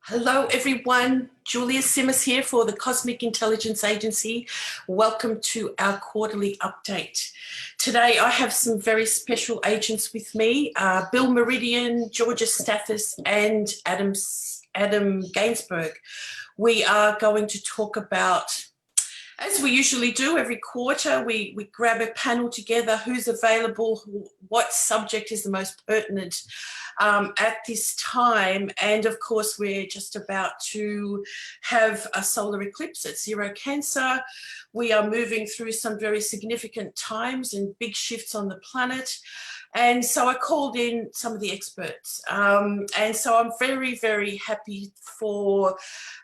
Hello, everyone. Julija Simas here for the Cosmic Intelligence Agency. Welcome to our quarterly update. Today, I have some very special agents with me, Bill Meridian, Julija Stathis, and Adam Gainsburg. We are going to talk about, as we usually do every quarter, we grab a panel together, who's available, what subject is the most pertinent at this time. And of course, we're just about to have a solar eclipse at zero Cancer. We are moving through some very significant times and big shifts on the planet. And so I called in some of the experts. And so I'm very, very happy for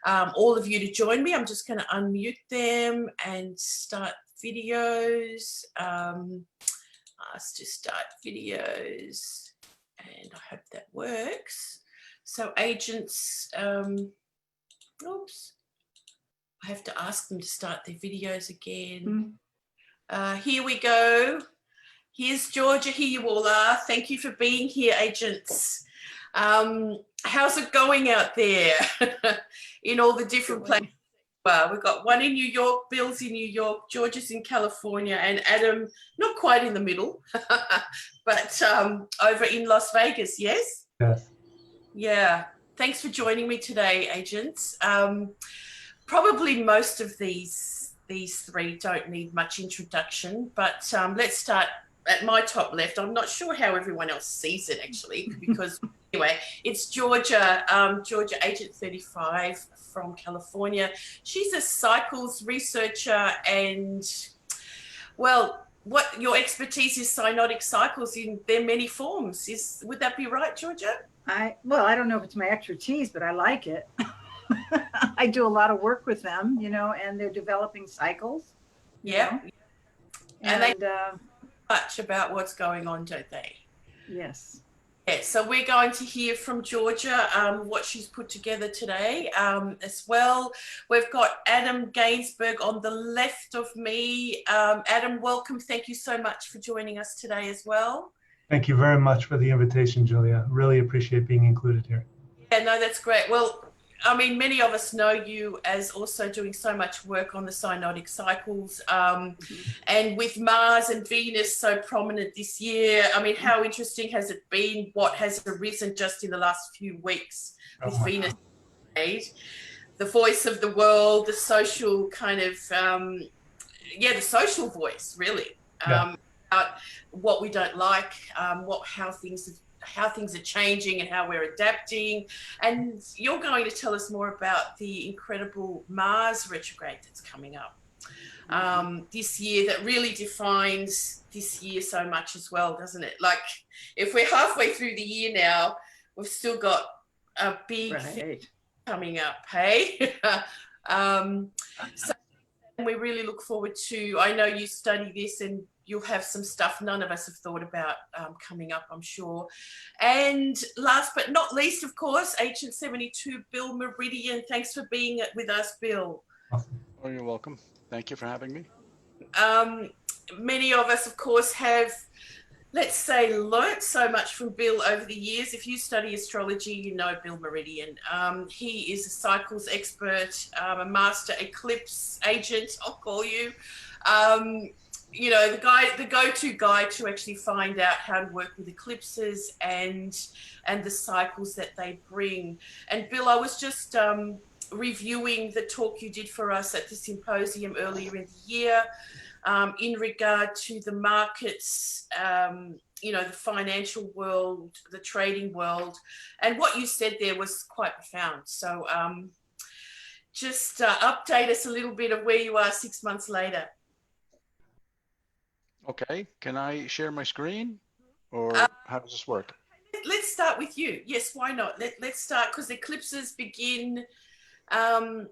all of you to join me. I'm just going to unmute them and start videos. Ask to start videos. And I hope that works. So agents, oops, I have to ask them to start their videos again. Here we go. Here's Georgia, here you all are. Thank you for being here, agents. How's it going out there in all the different places? Well, we've got one in New York, Bill's in New York, Georgia's in California, and Adam, not quite in the middle, but over in Las Vegas, yes? Yes. Yeah. Thanks for joining me today, agents. Probably most of these three don't need much introduction, but let's start at my top left. I'm not sure how everyone else sees it, actually, because anyway, it's Georgia, Georgia Agent 35 from California. She's a cycles researcher and, well, what your expertise is synodic cycles in their many forms. Would that be right, Georgia? Well, I don't know if it's my expertise, but I like it. I do a lot of work with them, you know, and they're developing cycles. Yeah. And they know much about what's going on, don't they? Yes. Yeah, so we're going to hear from Georgia what she's put together today as well. We've got Adam Gainsburg on the left of me. Adam, welcome. Thank you so much for joining us today as well. Thank you very much for the invitation, Julija. Really appreciate being included here. Yeah, no, that's great. Well, I mean, many of us know you as also doing so much work on the synodic cycles, and with Mars and Venus so prominent this year. I mean, how interesting has it been? What has arisen just in the last few weeks with Venus? The voice of the world, the social kind of, the social voice, really, about what we don't like, how things are changing and how we're adapting. And you're going to tell us more about the incredible Mars retrograde that's coming up this year, that really defines this year so much as well, doesn't it? Like, if we're halfway through the year now, we've still got a big thing coming up, hey? So we really look forward to, I know you study this and you'll have some stuff none of us have thought about coming up, I'm sure. And last but not least, of course, Agent 72, Bill Meridian. Thanks for being with us, Bill. Oh, you're welcome. Thank you for having me. Many of us, of course, have, let's say, learnt so much from Bill over the years. If you study astrology, you know Bill Meridian. He is a cycles expert, a master eclipse agent, I'll call you. You know, the go-to guy to actually find out how to work with eclipses and the cycles that they bring. And Bill, I was just reviewing the talk you did for us at the symposium earlier in the year in regard to the markets, you know, the financial world, the trading world, and what you said there was quite profound. So just update us a little bit of where you are 6 months later. Okay, can I share my screen, or how does this work? Let's start with you. Yes, why not? Let's start, because eclipses begin. Well,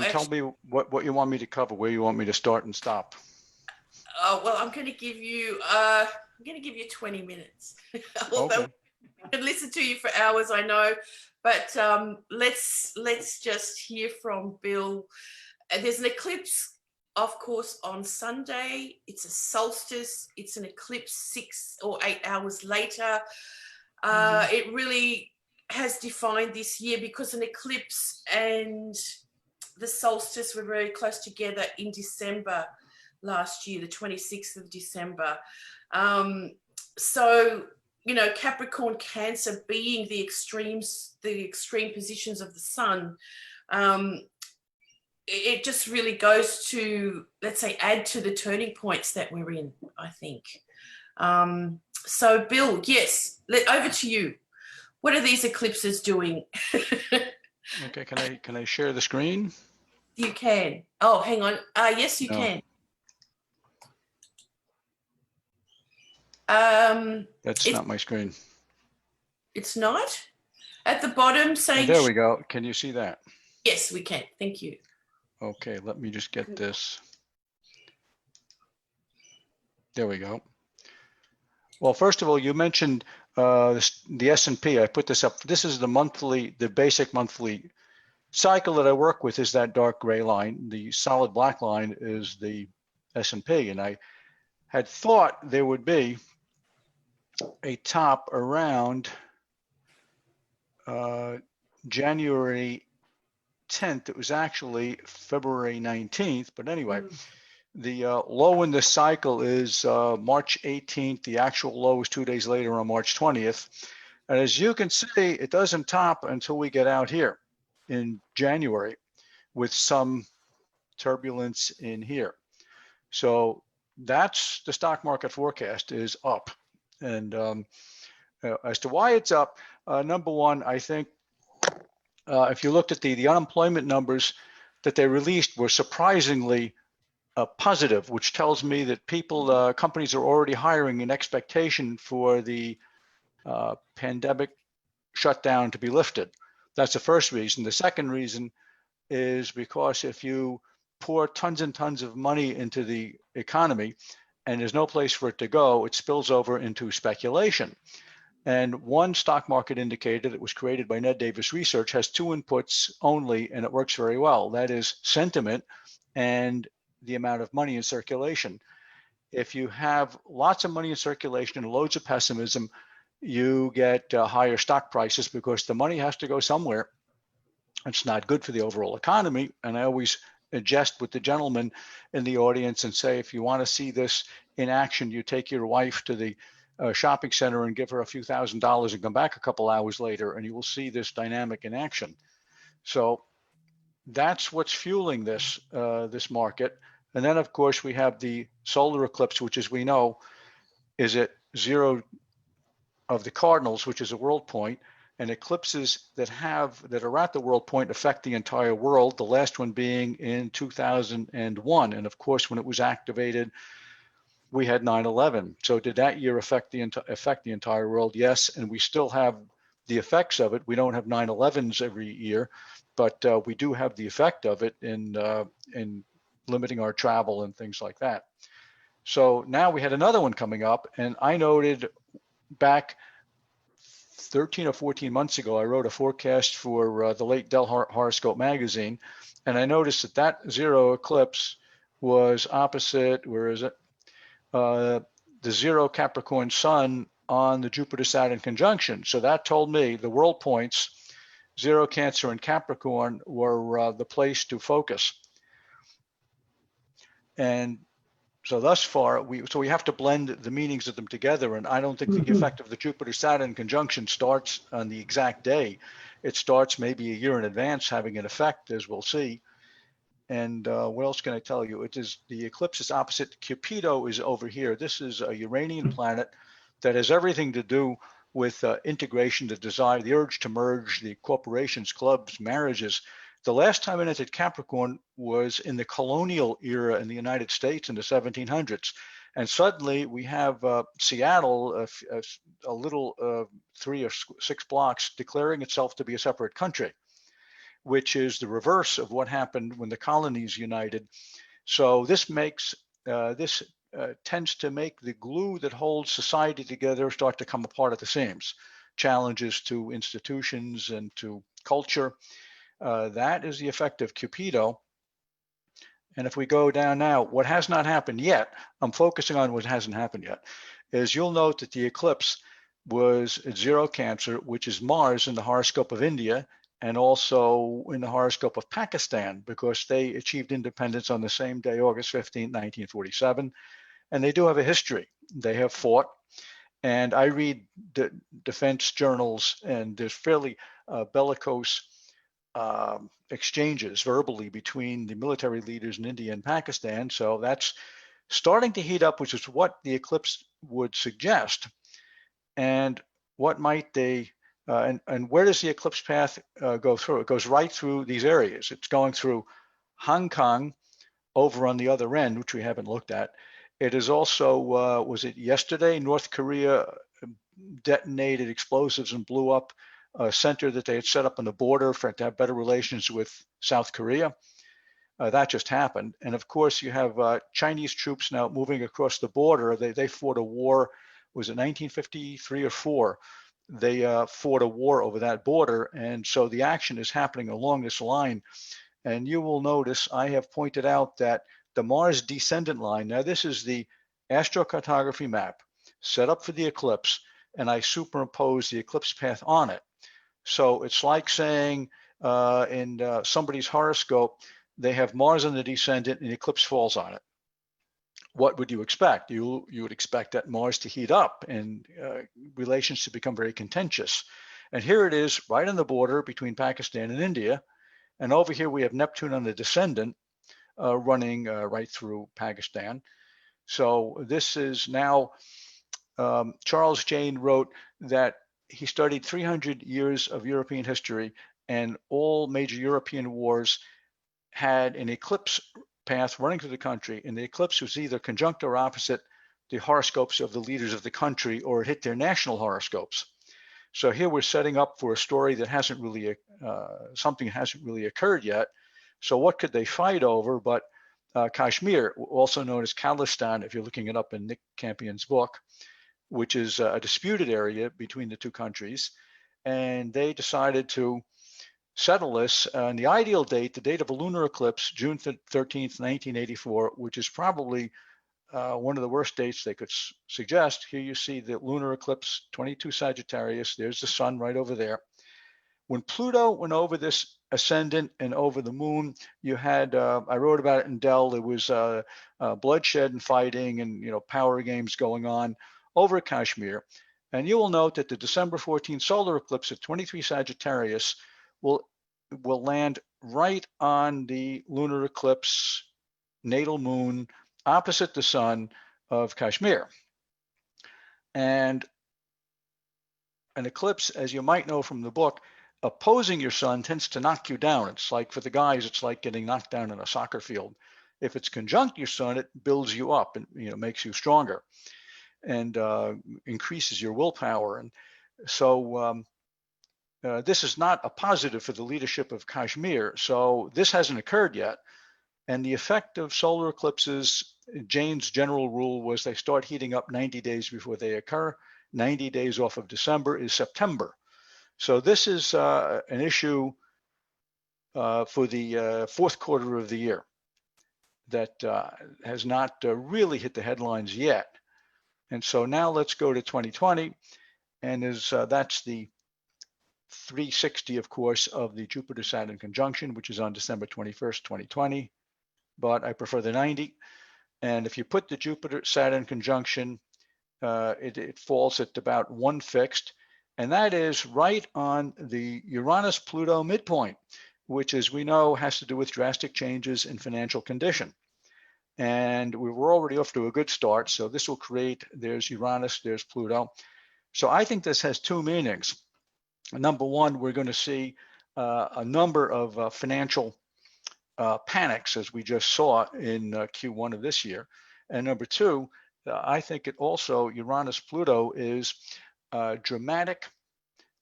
tell me what you want me to cover, where you want me to start and stop. Oh, well, I'm going to give you 20 minutes. Although I can listen to you for hours, I know, but let's just hear from Bill. There's an eclipse, of course, on Sunday. It's a solstice. It's an eclipse 6 or 8 hours later. It really has defined this year because an eclipse and the solstice were very close together in December last year, the 26th of December. So, you know, Capricorn, Cancer being the extreme positions of the sun, it just really goes to, let's say, add to the turning points that we're in, I think. So, Bill, yes, over to you. What are these eclipses doing? Okay, can I share the screen? You can. Oh, hang on. Yes, you No. can. That's not my screen. It's not? At the bottom saying... There we go. Can you see that? Yes, we can. Thank you. Okay, let me just get this. There we go. Well, first of all, you mentioned the S&P. I put this up. This is the basic monthly cycle that I work with is that dark gray line. The solid black line is the S&P. And I had thought there would be a top around January 10th. It was actually February 19th. But anyway, the low in this cycle is March 18th. The actual low is 2 days later on March 20th. And as you can see, it doesn't top until we get out here in January with some turbulence in here. So that's the stock market forecast is up. And as to why it's up, number one, I think if you looked at the unemployment numbers that they released were surprisingly positive, which tells me that companies are already hiring in expectation for the pandemic shutdown to be lifted. That's the first reason. The second reason is because if you pour tons and tons of money into the economy and there's no place for it to go, it spills over into speculation. And one stock market indicator that was created by Ned Davis Research has two inputs only, and it works very well. That is sentiment and the amount of money in circulation. If you have lots of money in circulation and loads of pessimism, you get higher stock prices because the money has to go somewhere. It's not good for the overall economy. And I always jest with the gentleman in the audience and say, if you want to see this in action, you take your wife to the shopping center and give her a few $1,000s and come back a couple hours later, and you will see this dynamic in action. So that's what's fueling this this market. And then, of course, we have the solar eclipse, which, as we know, is at 0 of the cardinals, which is a world point. And eclipses that are at the world point affect the entire world, the last one being in 2001. And of course, when it was activated, we had 9/11. So did that year affect the entire world? Yes, and we still have the effects of it. We don't have 9/11s every year, but we do have the effect of it in limiting our travel and things like that. So now we had another one coming up, and I noted back 13 or 14 months ago, I wrote a forecast for the late Del Horoscope magazine, and I noticed that 0 eclipse was opposite, where is it? The 0 Capricorn sun on the Jupiter-Saturn conjunction. So that told me the world points, 0 Cancer and Capricorn, were the place to focus. And so thus far, we have to blend the meanings of them together. And I don't think the effect of the Jupiter-Saturn conjunction starts on the exact day. It starts maybe a year in advance having an effect, as we'll see. And what else can I tell you? It is the eclipse is opposite. Cupido is over here. This is a Uranian planet that has everything to do with integration, the desire, the urge to merge, the corporations, clubs, marriages. The last time it entered Capricorn was in the colonial era in the United States in the 1700s. And suddenly we have Seattle, a little 3 or 6 blocks, declaring itself to be a separate country, which is the reverse of what happened when the colonies united. So this makes, tends to make the glue that holds society together start to come apart at the seams. Challenges to institutions and to culture. That is the effect of Cupido. And if we go down now, what has not happened yet, I'm focusing on what hasn't happened yet, is you'll note that the eclipse was at zero Cancer, which is Mars in the horoscope of India and also in the horoscope of Pakistan, because they achieved independence on the same day, August 15, 1947. And they do have a history. They have fought. And I read defense journals, and there's fairly bellicose exchanges verbally between the military leaders in India and Pakistan. So that's starting to heat up, which is what the eclipse would suggest. And what might they, and where does the eclipse path go through? It goes right through these areas. It's going through Hong Kong over on the other end, which we haven't looked at. It is also, was it yesterday, North Korea detonated explosives and blew up a center that they had set up on the border to have better relations with South Korea. That just happened. And of course, you have Chinese troops now moving across the border. They fought a war, was it 1953 or 4? They fought a war over that border. And so the action is happening along this line. And you will notice I have pointed out that the Mars descendant line, now this is the astrocartography map set up for the eclipse, and I superimpose the eclipse path on it. So it's like saying in somebody's horoscope, they have Mars on the descendant and the eclipse falls on it. What would you expect? You would expect that Mars to heat up and relations to become very contentious. And here it is right on the border between Pakistan and India. And over here we have Neptune on the descendant running right through Pakistan. So this is now, Charles Jane wrote that he studied 300 years of European history, and all major European wars had an eclipse path running through the country, and the eclipse was either conjunct or opposite the horoscopes of the leaders of the country, or it hit their national horoscopes. So here we're setting up for a story that hasn't really, something hasn't really occurred yet. So what could they fight over? But Kashmir, also known as Khalistan, if you're looking it up in Nick Campion's book, which is a disputed area between the two countries. And they decided to settle this on the ideal date, the date of a lunar eclipse, June 13th, 1984, which is probably one of the worst dates they could suggest. Here you see the lunar eclipse, 22 Sagittarius. There's the sun right over there. When Pluto went over this ascendant and over the moon, you had, I wrote about it in Dell, there was bloodshed and fighting and power games going on over Kashmir. And you will note that the December 14th solar eclipse at 23 Sagittarius will land right on the lunar eclipse natal moon opposite the sun of Kashmir. And an eclipse, as you might know from the book, opposing your sun tends to knock you down. It's like, for the guys, it's like getting knocked down in a soccer field. If it's conjunct your sun, it builds you up and makes you stronger and increases your willpower. And so this is not a positive for the leadership of Kashmir. So this hasn't occurred yet. And the effect of solar eclipses, Jane's general rule was they start heating up 90 days before they occur. 90 days off of December is September. So this is an issue for the fourth quarter of the year that has not really hit the headlines yet. And so now let's go to 2020. And that's the 360, of course, of the Jupiter-Saturn conjunction, which is on December 21st, 2020. But I prefer the 90. And if you put the Jupiter-Saturn conjunction, it falls at about 1 fixed. And that is right on the Uranus-Pluto midpoint, which, as we know, has to do with drastic changes in financial condition. And we were already off to a good start. So this will create, there's Uranus, there's Pluto. So I think this has two meanings. Number one, we're going to see a number of financial panics, as we just saw in Q1 of this year. And number two, I think it also, Uranus-Pluto is dramatic,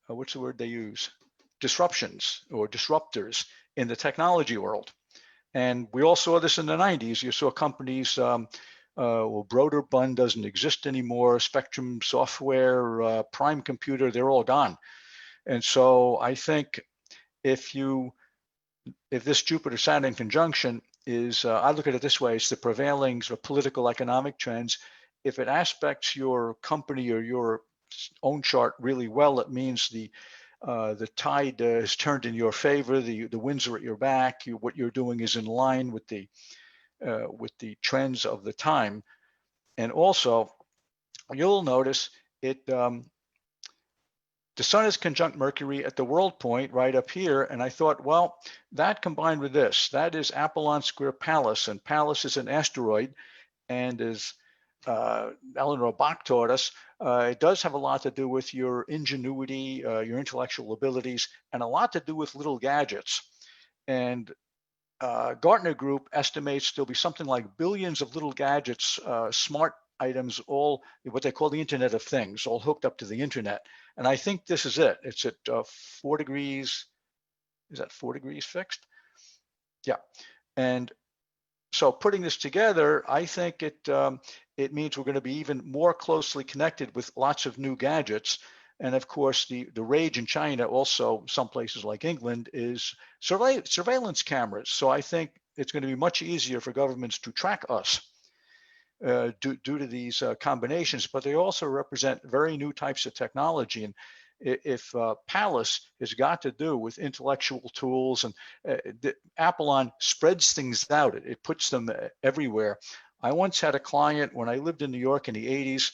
what's the word they use? Disruptions or disruptors in the technology world. And we all saw this in the 90s. You saw companies, well, Broderbund doesn't exist anymore, Spectrum Software, Prime Computer, they're all gone. And so I think if this Jupiter-Saturn conjunction is, I look at it this way, it's the prevailing sort of political economic trends. If it aspects your company or your own chart really well, it means the tide is turned in your favor. The winds are at your back. What you're doing is in line with the trends of the time. And also, you'll notice it. The sun is conjunct Mercury at the world point right up here. And I thought, well, that combined with this, that is Apollon square Pallas, and Pallas is an asteroid. And as Eleanor Bach taught us, it does have a lot to do with your ingenuity, your intellectual abilities, and a lot to do with little gadgets. And Gartner Group estimates there'll be something like billions of little gadgets, smart items, all what they call the Internet of Things, all hooked up to the internet. And I think this is it. It's at 4 degrees. Is that 4 degrees fixed? Yeah. And so putting this together, I think it means we're going to be even more closely connected with lots of new gadgets. And of course, the rage in China, also some places like England, is surveillance cameras. So I think it's going to be much easier for governments to track us due to these combinations, but they also represent very new types of technology. And if Pallas has got to do with intellectual tools, and Apollon spreads things out, it puts them everywhere. I once had a client when I lived in New York in the 80s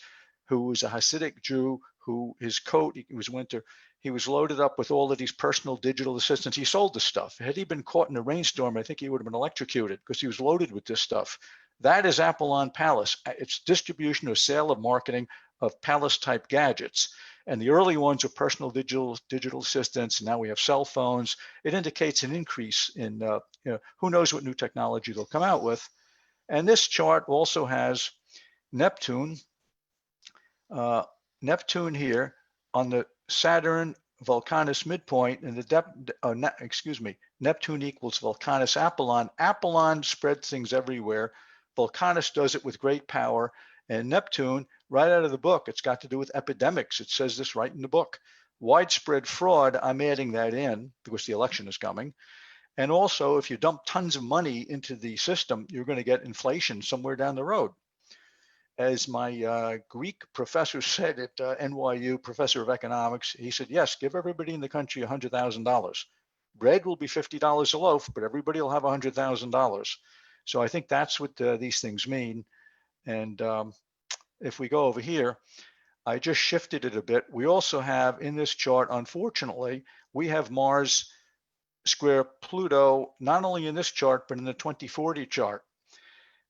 who was a Hasidic Jew who his coat, it was winter, he was loaded up with all of these personal digital assistants. He sold this stuff. Had he been caught in a rainstorm, I think he would have been electrocuted because he was loaded with this stuff. That is Apollon Pallas. It's distribution or sale of marketing of Pallas type gadgets. And the early ones are personal digital assistants. And now we have cell phones. It indicates an increase in, who knows what new technology they'll come out with. And this chart also has Neptune. Neptune here on the Saturn Vulcanus midpoint, and Neptune equals Vulcanus Apollon. Apollon spreads things everywhere. Vulcanus does it with great power. And Neptune, right out of the book, it's got to do with epidemics. It says this right in the book. Widespread fraud, I'm adding that in because the election is coming. And also, if you dump tons of money into the system, you're going to get inflation somewhere down the road. As my Greek professor said at NYU, professor of economics, he said, yes, give everybody in the country $100,000. Bread will be $50 a loaf, but everybody will have $100,000. So I think that's what these things mean. And if we go over here, I just shifted it a bit. We also have in this chart, unfortunately, we have Mars square Pluto, not only in this chart, but in the 2040 chart.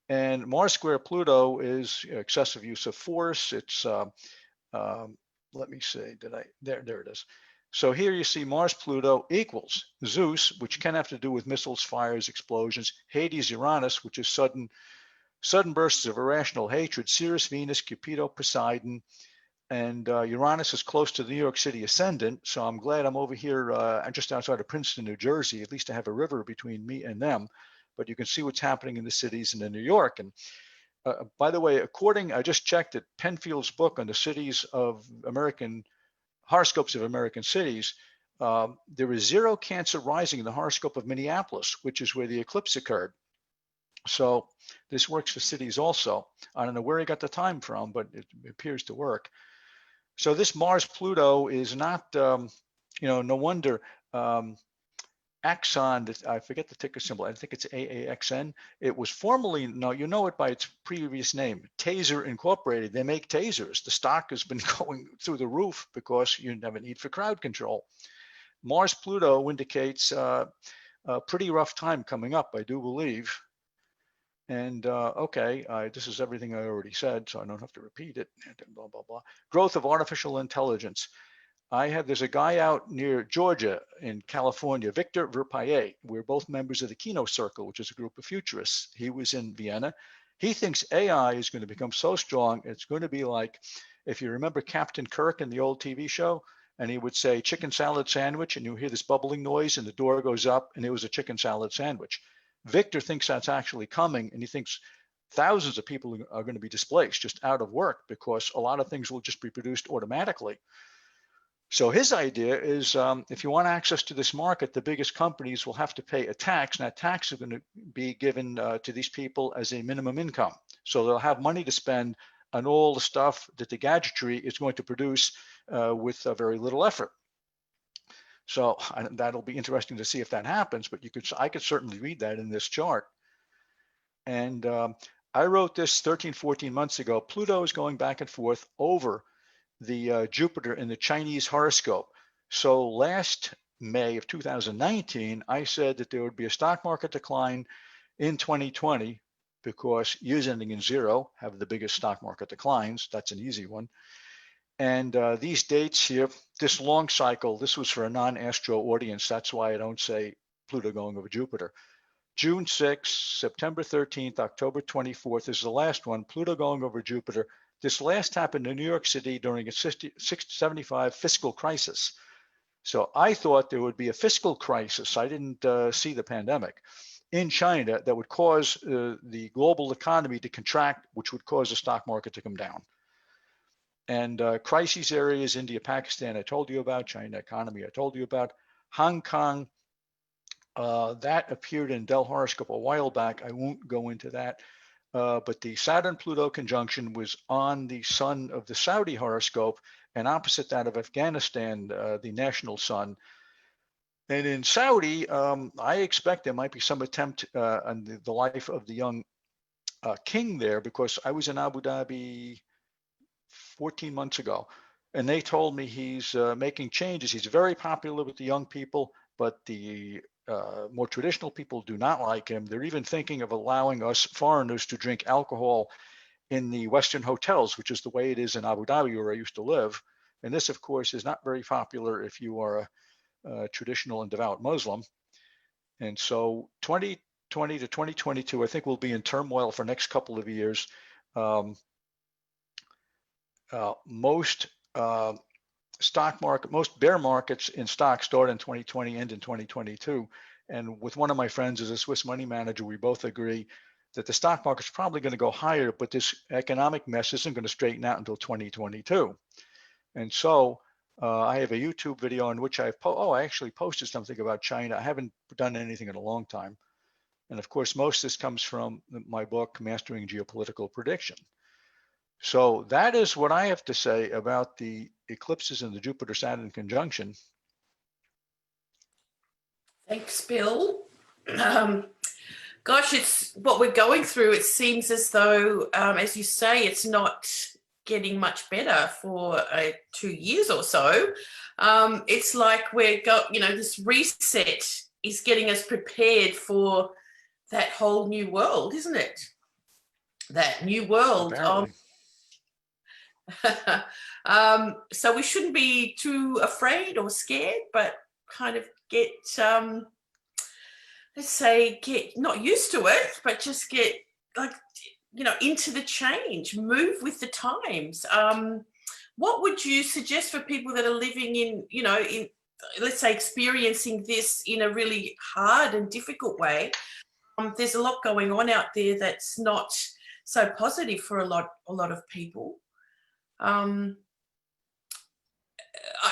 And Mars square Pluto is excessive use of force. It's, let me see, there it is. So here you see Mars Pluto equals Zeus, which can have to do with missiles, fires, explosions, Hades, Uranus, which is sudden bursts of irrational hatred, Ceres, Venus, Cupido, Poseidon, and Uranus is close to the New York City ascendant. So I'm glad I'm over here just outside of Princeton, New Jersey. At least I have a river between me and them. But you can see what's happening in the cities and in New York. And by the way, I just checked at Penfield's book on the cities of horoscopes of American cities, there is 0 Cancer rising in the horoscope of Minneapolis, which is where the eclipse occurred. So this works for cities also. I don't know where he got the time from, but it appears to work. So this Mars Pluto is not, no wonder Axon, I forget the ticker symbol, I think it's AAXN. It was formerly, no, you know it by its previous name, Taser Incorporated. They make tasers. The stock has been going through the roof because you have a need for crowd control. Mars Pluto indicates a pretty rough time coming up, I do believe. And this is everything I already said, so I don't have to repeat it. Blah, blah, blah. Growth of artificial intelligence. There's a guy out near Georgia in California, Victor Verpaillet. We're both members of the Kino Circle, which is a group of futurists. He was in Vienna. He thinks AI is going to become so strong, it's going to be like, if you remember Captain Kirk in the old TV show, and he would say chicken salad sandwich, and you hear this bubbling noise and the door goes up and it was a chicken salad sandwich. Victor thinks that's actually coming, and he thinks thousands of people are going to be displaced, just out of work, because a lot of things will just be produced automatically. So his idea is if you want access to this market, the biggest companies will have to pay a tax, and that tax is going to be given to these people as a minimum income. So they'll have money to spend on all the stuff that the gadgetry is going to produce with very little effort. So that'll be interesting to see if that happens, but I could certainly read that in this chart. And I wrote this 13, 14 months ago. Pluto is going back and forth over the Jupiter in the Chinese horoscope. So last May of 2019, I said that there would be a stock market decline in 2020 because years ending in 0 have the biggest stock market declines. That's an easy one. And these dates here, this long cycle, this was for a non-astro audience. That's why I don't say Pluto going over Jupiter. June 6th, September 13th, October 24th is the last one, Pluto going over Jupiter. This last happened in New York City during a 75 fiscal crisis. So I thought there would be a fiscal crisis. I didn't see the pandemic in China that would cause the global economy to contract, which would cause the stock market to come down. And crisis areas, India, Pakistan, I told you about. China economy, I told you about. Hong Kong, that appeared in Del Horoscope a while back. I won't go into that. But the Saturn-Pluto conjunction was on the sun of the Saudi horoscope and opposite that of Afghanistan, the national sun. And in Saudi, I expect there might be some attempt on the life of the young king there, because I was in Abu Dhabi 14 months ago, and they told me he's making changes. He's very popular with the young people, but the more traditional people do not like him. They're even thinking of allowing us foreigners to drink alcohol in the Western hotels, which is the way it is in Abu Dhabi, where I used to live. And this, of course, is not very popular if you are a traditional and devout Muslim. And so 2020 to 2022, I think we'll be in turmoil for the next couple of years. Most bear markets in stocks start in 2020, end in 2022. And with one of my friends as a Swiss money manager, we both agree that the stock market's probably going to go higher, but this economic mess isn't going to straighten out until 2022. And so I have a YouTube video in which I actually posted something about China. I haven't done anything in a long time. And of course, most of this comes from my book, Mastering Geopolitical Prediction. So that is what I have to say about the eclipses and the Jupiter-Saturn conjunction. Thanks, Bill. Gosh, it's what we're going through. It seems as though, as you say, it's not getting much better for 2 years or so. It's like this reset is getting us prepared for that whole new world, isn't it? That new world. So we shouldn't be too afraid or scared, but kind of get not used to it, but just get into the change, move with the times. What would you suggest for people that are living in let's say experiencing this in a really hard and difficult way? There's a lot going on out there that's not so positive for a lot of people.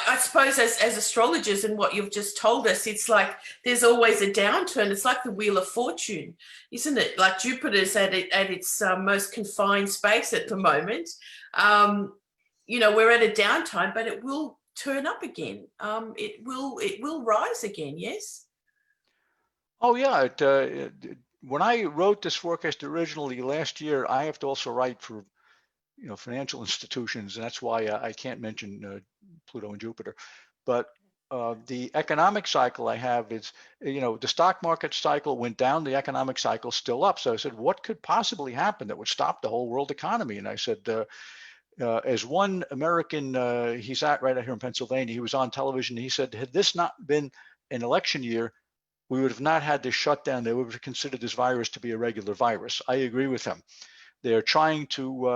I suppose as astrologers and what you've just told us, it's like there's always a downturn. It's like the Wheel of Fortune, isn't it? Like Jupiter's at its most confined space at the moment. We're at a downtime, but it will turn up again. It will rise again. Yes. Oh yeah. When I wrote this forecast originally last year, I have to also write for financial institutions, and that's why I can't mention Pluto and Jupiter. But the economic cycle I have is, the stock market cycle went down, the economic cycle still up. So I said, what could possibly happen that would stop the whole world economy? And I said, as one American, he's right out here in Pennsylvania, he was on television. He said, had this not been an election year, we would have not had this shutdown. They would have considered this virus to be a regular virus. I agree with him. They're trying to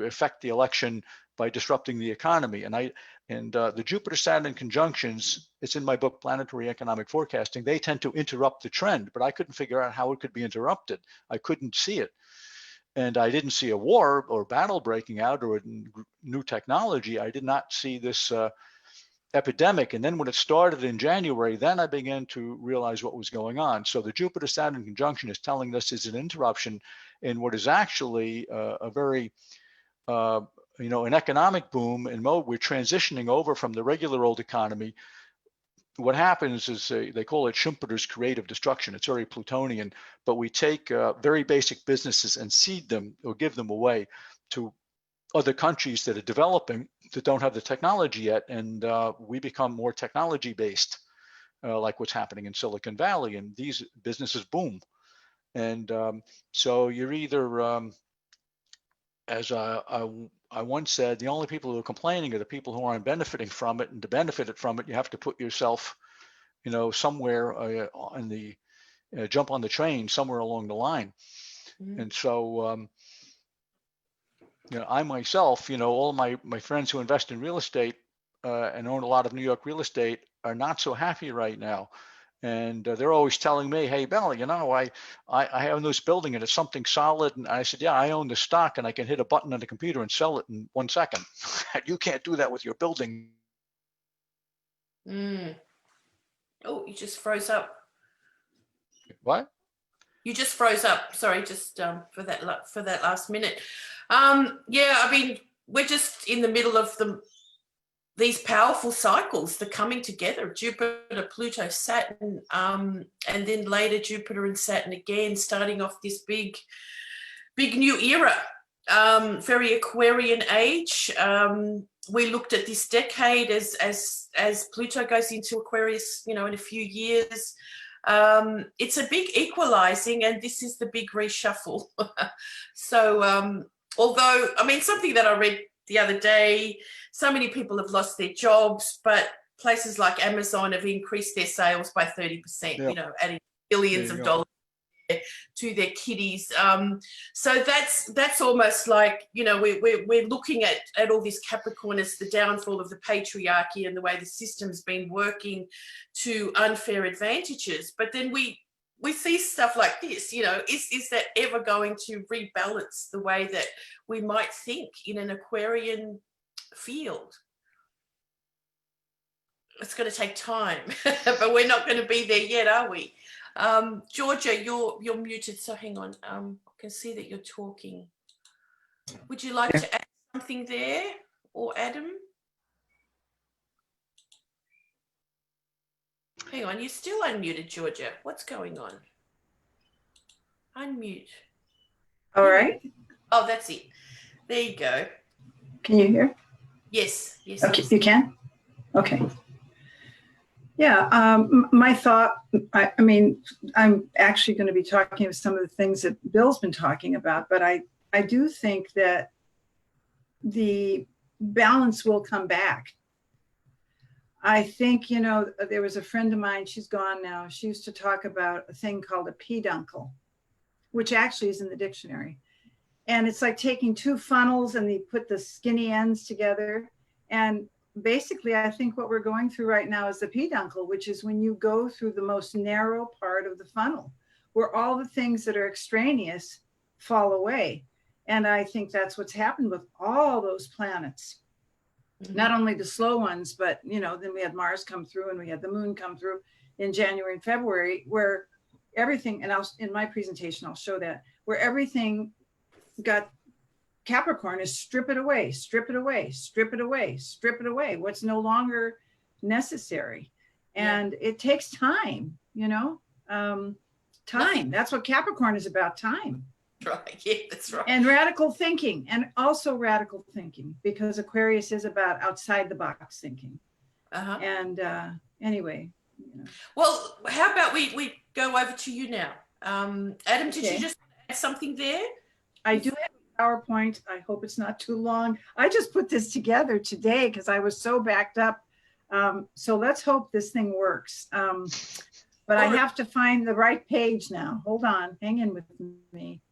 affect the election by disrupting the economy. And the Jupiter-Saturn conjunctions, it's in my book, Planetary Economic Forecasting, they tend to interrupt the trend, but I couldn't figure out how it could be interrupted. I couldn't see it. And I didn't see a war or battle breaking out or a new technology. I did not see this epidemic. And then when it started in January, then I began to realize what was going on. So the Jupiter-Saturn conjunction is telling us it's an interruption in what is actually a very an economic boom and mode, we're transitioning over from the regular old economy. What happens is they call it Schumpeter's creative destruction. It's very Plutonian, but we take very basic businesses and seed them or give them away to other countries that are developing that don't have the technology yet, and we become more technology based, like what's happening in Silicon Valley, and these businesses boom. And so you're either, as I once said, the only people who are complaining are the people who aren't benefiting from it, and to benefit from it, you have to put yourself, somewhere in the jump on the train somewhere along the line. And so, I myself, all of my friends who invest in real estate and own a lot of New York real estate are not so happy right now. And they're always telling me, hey, Bill, I have this building and it's something solid. And I said, yeah, I own the stock and I can hit a button on the computer and sell it in 1 second. You can't do that with your building. Oh, you just froze up. What? You just froze up. Sorry, just for that last minute. Yeah, I mean, we're just in the middle of these powerful cycles, the coming together of Jupiter, Pluto, Saturn, and then later Jupiter and Saturn again, starting off this big new era, very Aquarian age. We looked at this decade as Pluto goes into Aquarius, in a few years. It's a big equalizing, and this is the big reshuffle. So, although, I mean, something that I read the other day, so many people have lost their jobs, but places like Amazon have increased their sales by 30%, adding billions of dollars to their kitties. So that's almost like, we're looking at all this Capricorn as the downfall of the patriarchy and the way the system's been working to unfair advantages. But then we see stuff like this, is that ever going to rebalance the way that we might think in an Aquarian field? It's going to take time, but we're not going to be there yet, are we? Georgia, you're muted, so hang on. I can see that you're talking. Would you like to add something there, or Adam? Hang on, you're still unmuted, Georgia. What's going on? Unmute. All right. Oh, that's it. There you go. Can you hear? Yes. Okay, you can? Okay. Yeah, my thought, I mean, I'm actually going to be talking about some of the things that Bill's been talking about, but I do think that the balance will come back. I think, there was a friend of mine, she's gone now. She used to talk about a thing called a peduncle, which actually is in the dictionary. And it's like taking two funnels and you put the skinny ends together. And basically, I think what we're going through right now is the peduncle, which is when you go through the most narrow part of the funnel, where all the things that are extraneous fall away. And I think that's what's happened with all those planets. Not only the slow ones, but, then we had Mars come through and we had the moon come through in January and February, where everything, and in my presentation, I'll show that, where everything got Capricorn is strip it away, strip it away, strip it away, strip it away. What's no longer necessary. And it takes time, time. That's what Capricorn is about, time. Right. Yeah, that's right. And radical thinking, because Aquarius is about outside the box thinking. And anyway. Well, how about we go over to you now? Adam, did you just add something there? I do have a PowerPoint. I hope it's not too long. I just put this together today because I was so backed up. So let's hope this thing works. But I have to find the right page now. Hold on, hang in with me.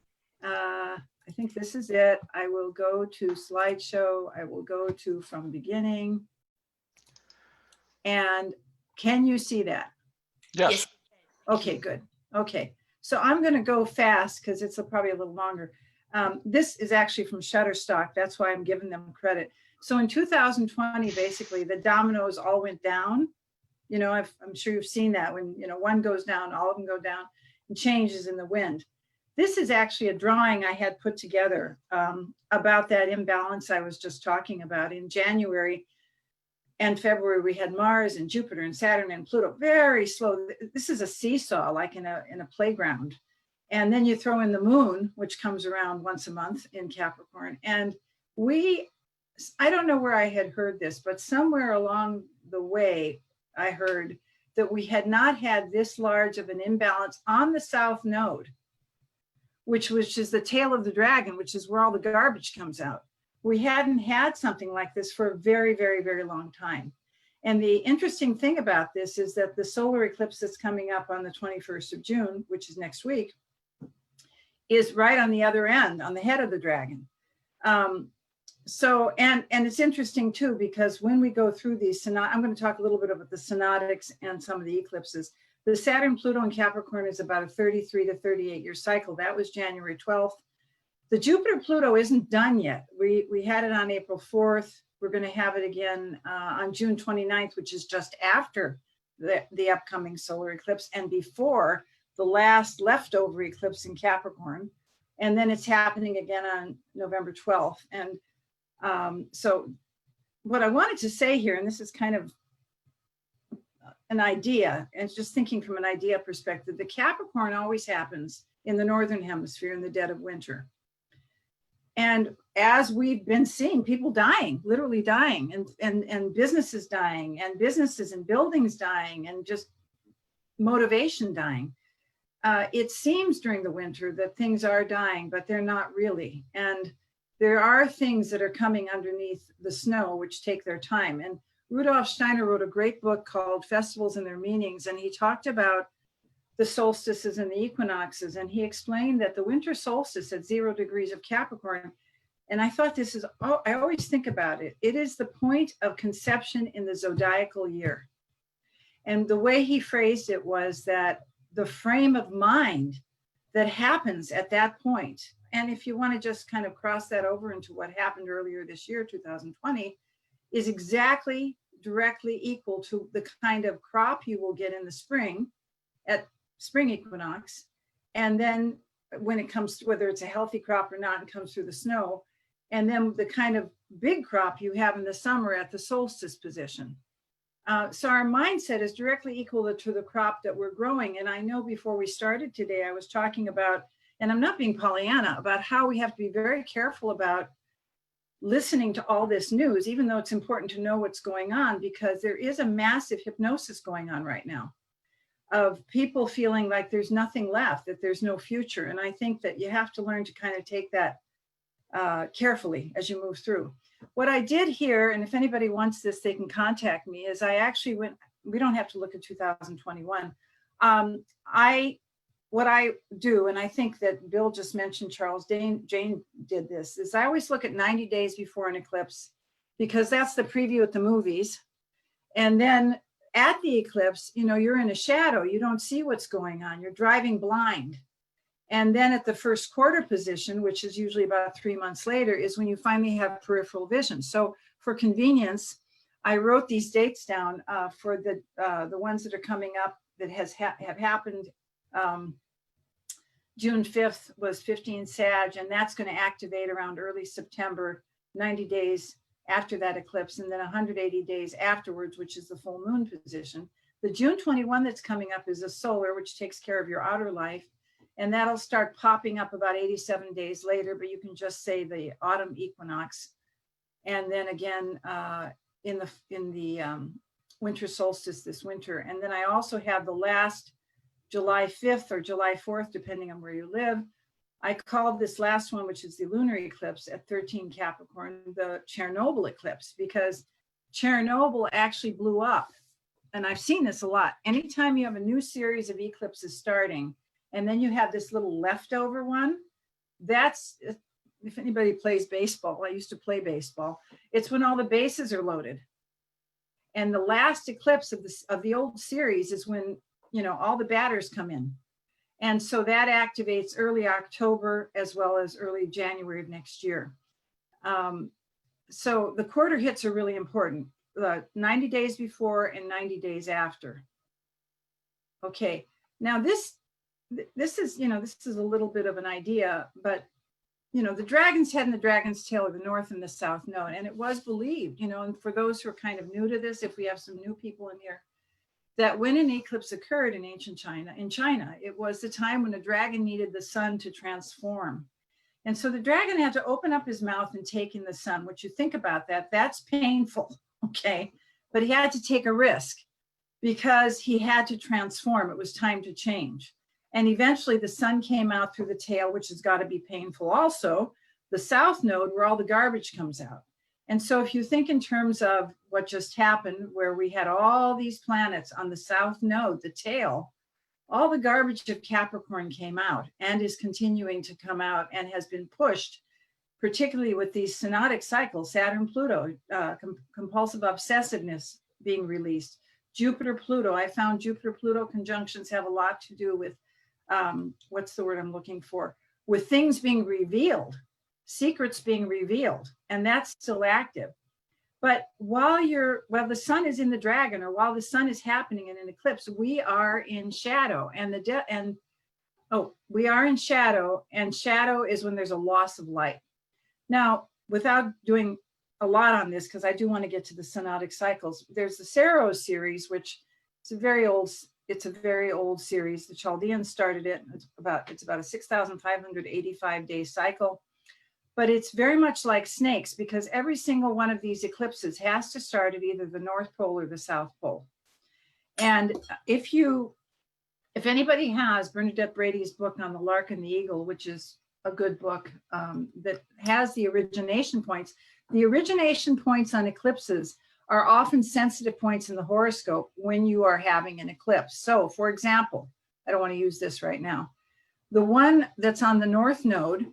I think this is it. I will go to slideshow. I will go to from beginning. And can you see that? Yes. Okay, good. Okay, so I'm going to go fast because it's probably a little longer. This is actually from Shutterstock. That's why I'm giving them credit. So in 2020, basically, the dominoes all went down. I'm sure you've seen that when, one goes down, all of them go down, and changes in the wind. this is actually a drawing I had put together about that imbalance I was just talking about. In January and February, we had Mars and Jupiter and Saturn and Pluto, very slow. This is a seesaw, like in a playground. And then you throw in the moon, which comes around once a month in Capricorn. And I don't know where I had heard this, but somewhere along the way, I heard that we had not had this large of an imbalance on the South Node, which is the tail of the dragon, which is where all the garbage comes out. We hadn't had something like this for a very, very, very long time. And the interesting thing about this is that the solar eclipse that's coming up on the 21st of June, which is next week, is right on the other end, on the head of the dragon. So, and it's interesting too, because when we go through these, I'm going to talk a little bit about the synodics and some of the eclipses. The Saturn, Pluto, and Capricorn is about a 33 to 38 year cycle. That was January 12th. The Jupiter Pluto isn't done yet. We had it on April 4th. We're going to have it again on June 29th, which is just after the upcoming solar eclipse and before the last leftover eclipse in Capricorn. And then it's happening again on November 12th. And so what I wanted to say here, and this is kind of an idea, and it's just thinking from an idea perspective, the Capricorn always happens in the Northern Hemisphere in the dead of winter. And as we've been seeing, people dying, literally dying, and businesses dying, and businesses and buildings dying, and just motivation dying. It seems during the winter that things are dying, but they're not really. And there are things that are coming underneath the snow, which take their time. And Rudolf Steiner wrote a great book called Festivals and Their Meanings. And he talked about the solstices and the equinoxes. And he explained that the winter solstice at 0 degrees of Capricorn, and I thought this is, I always think about it. It is the point of conception in the zodiacal year. And the way he phrased it was that the frame of mind that happens at that point, and if you want to just kind of cross that over into what happened earlier this year, 2020, is exactly directly equal to the kind of crop you will get in the spring at spring equinox. And then when it comes to whether it's a healthy crop or not, it comes through the snow. And then the kind of big crop you have in the summer at the solstice position. So our mindset is directly equal to the crop that we're growing. And I know before we started today, I was talking about, and I'm not being Pollyanna, about how we have to be very careful about listening to all this news, even though it's important to know what's going on, because there is a massive hypnosis going on right now of people feeling like there's nothing left, that there's no future. And I think that you have to learn to kind of take that carefully as you move through. What I did here, and if anybody wants this, they can contact me, is I actually went, we don't have to look at 2021. What I do, and I think that Bill just mentioned, Charles Jane did this, is I always look at 90 days before an eclipse, because that's the preview at the movies. And then at the eclipse, you know, you're in a shadow, you don't see what's going on, you're driving blind. And then at the first quarter position, which is usually about 3 months later, is when you finally have peripheral vision. So for convenience, I wrote these dates down for the ones that are coming up that have happened. June 5th was 15 Sag, and that's going to activate around early September, 90 days after that eclipse, and then 180 days afterwards, which is the full moon position. The June 21 that's coming up is a solar, which takes care of your outer life. And that'll start popping up about 87 days later, but you can just say the autumn equinox. And then again, in the winter solstice this winter. And then I also have the last July 5th or July 4th, depending on where you live. I called this last one, which is the lunar eclipse at 13 Capricorn, the Chernobyl eclipse, because Chernobyl actually blew up. And I've seen this a lot. Anytime you have a new series of eclipses starting, and then you have this little leftover one, that's, if anybody plays baseball, I used to play baseball, it's when all the bases are loaded. And the last eclipse of the old series is when, you know, all the batters come in. And so that activates early October as well as early January of next year. So the quarter hits are really important, 90 days before and 90 days after. Okay, now this this is, this is a little bit of an idea, but the dragon's head and the dragon's tail are the north and the south node. And it was believed, and for those who are kind of new to this, if we have some new people in here, that when an eclipse occurred in ancient China, it was the time when a dragon needed the sun to transform. And so the dragon had to open up his mouth and take in the sun. What you think about that, that's painful, okay? But he had to take a risk because he had to transform. It was time to change. And eventually the sun came out through the tail, which has got to be painful also, the south node where all the garbage comes out. And so if you think in terms of what just happened, where we had all these planets on the south node, the tail, all the garbage of Capricorn came out and is continuing to come out and has been pushed, particularly with these synodic cycles, Saturn, Pluto, compulsive obsessiveness being released, Jupiter, Pluto. I found Jupiter, Pluto conjunctions have a lot to do with what's the word I'm looking for? With things being revealed, secrets being revealed, and that's still active. But while the sun is in the dragon, or while the sun is happening in an eclipse, we are in shadow, we are in shadow, and shadow is when there's a loss of light. Now, without doing a lot on this, because I do want to get to the synodic cycles, there's the Saros series, which is a very old series. The Chaldeans started it. It's about a 6,585 day cycle. But it's very much like snakes, because every single one of these eclipses has to start at either the North Pole or the South Pole. And if anybody has Bernadette Brady's book on the Lark and the Eagle, which is a good book that has the origination points on eclipses are often sensitive points in the horoscope when you are having an eclipse. So for example, I don't want to use this right now. The one that's on the North Node,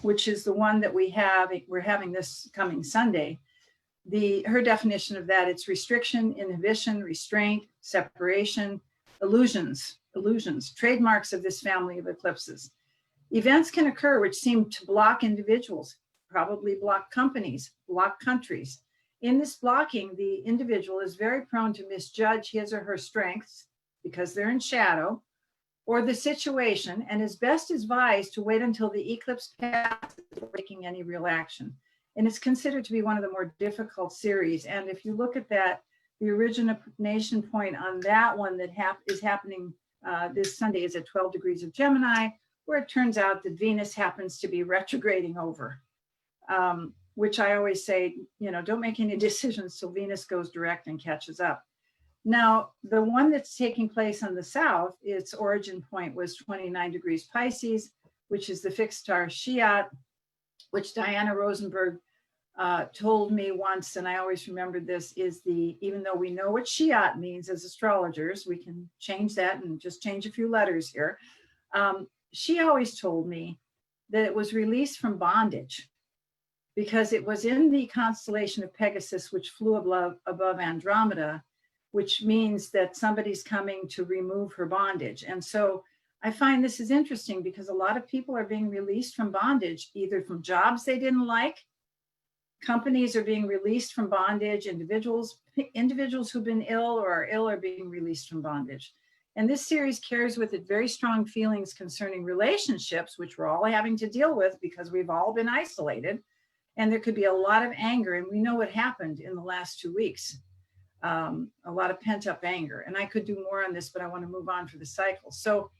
which is the one that we're having this coming Sunday, her definition of that, it's restriction, inhibition, restraint, separation, illusions, trademarks of this family of eclipses. Events can occur which seem to block individuals, probably block companies, block countries. In this blocking, the individual is very prone to misjudge his or her strengths because they're in shadow, or the situation, and is best advised to wait until the eclipse passes before taking any real action. And it's considered to be one of the more difficult series. And if you look at that, the origination point on that one that is happening this Sunday is at 12 degrees of Gemini, where it turns out that Venus happens to be retrograding over, which I always say, don't make any decisions till Venus goes direct and catches up. Now, the one that's taking place on the south, its origin point was 29 degrees Pisces, which is the fixed star Shiat, which Diana Rosenberg told me once, and I always remembered this, even though we know what Shiat means as astrologers, we can change that and just change a few letters here. She always told me that it was released from bondage because it was in the constellation of Pegasus, which flew above Andromeda, which means that somebody's coming to remove her bondage. And so I find this is interesting because a lot of people are being released from bondage, either from jobs they didn't like, companies are being released from bondage, individuals who've been ill or are ill are being released from bondage. And this series carries with it very strong feelings concerning relationships, which we're all having to deal with because we've all been isolated. And there could be a lot of anger. And we know what happened in the last 2 weeks. A lot of pent up anger. And I could do more on this, but I want to move on for the cycle. So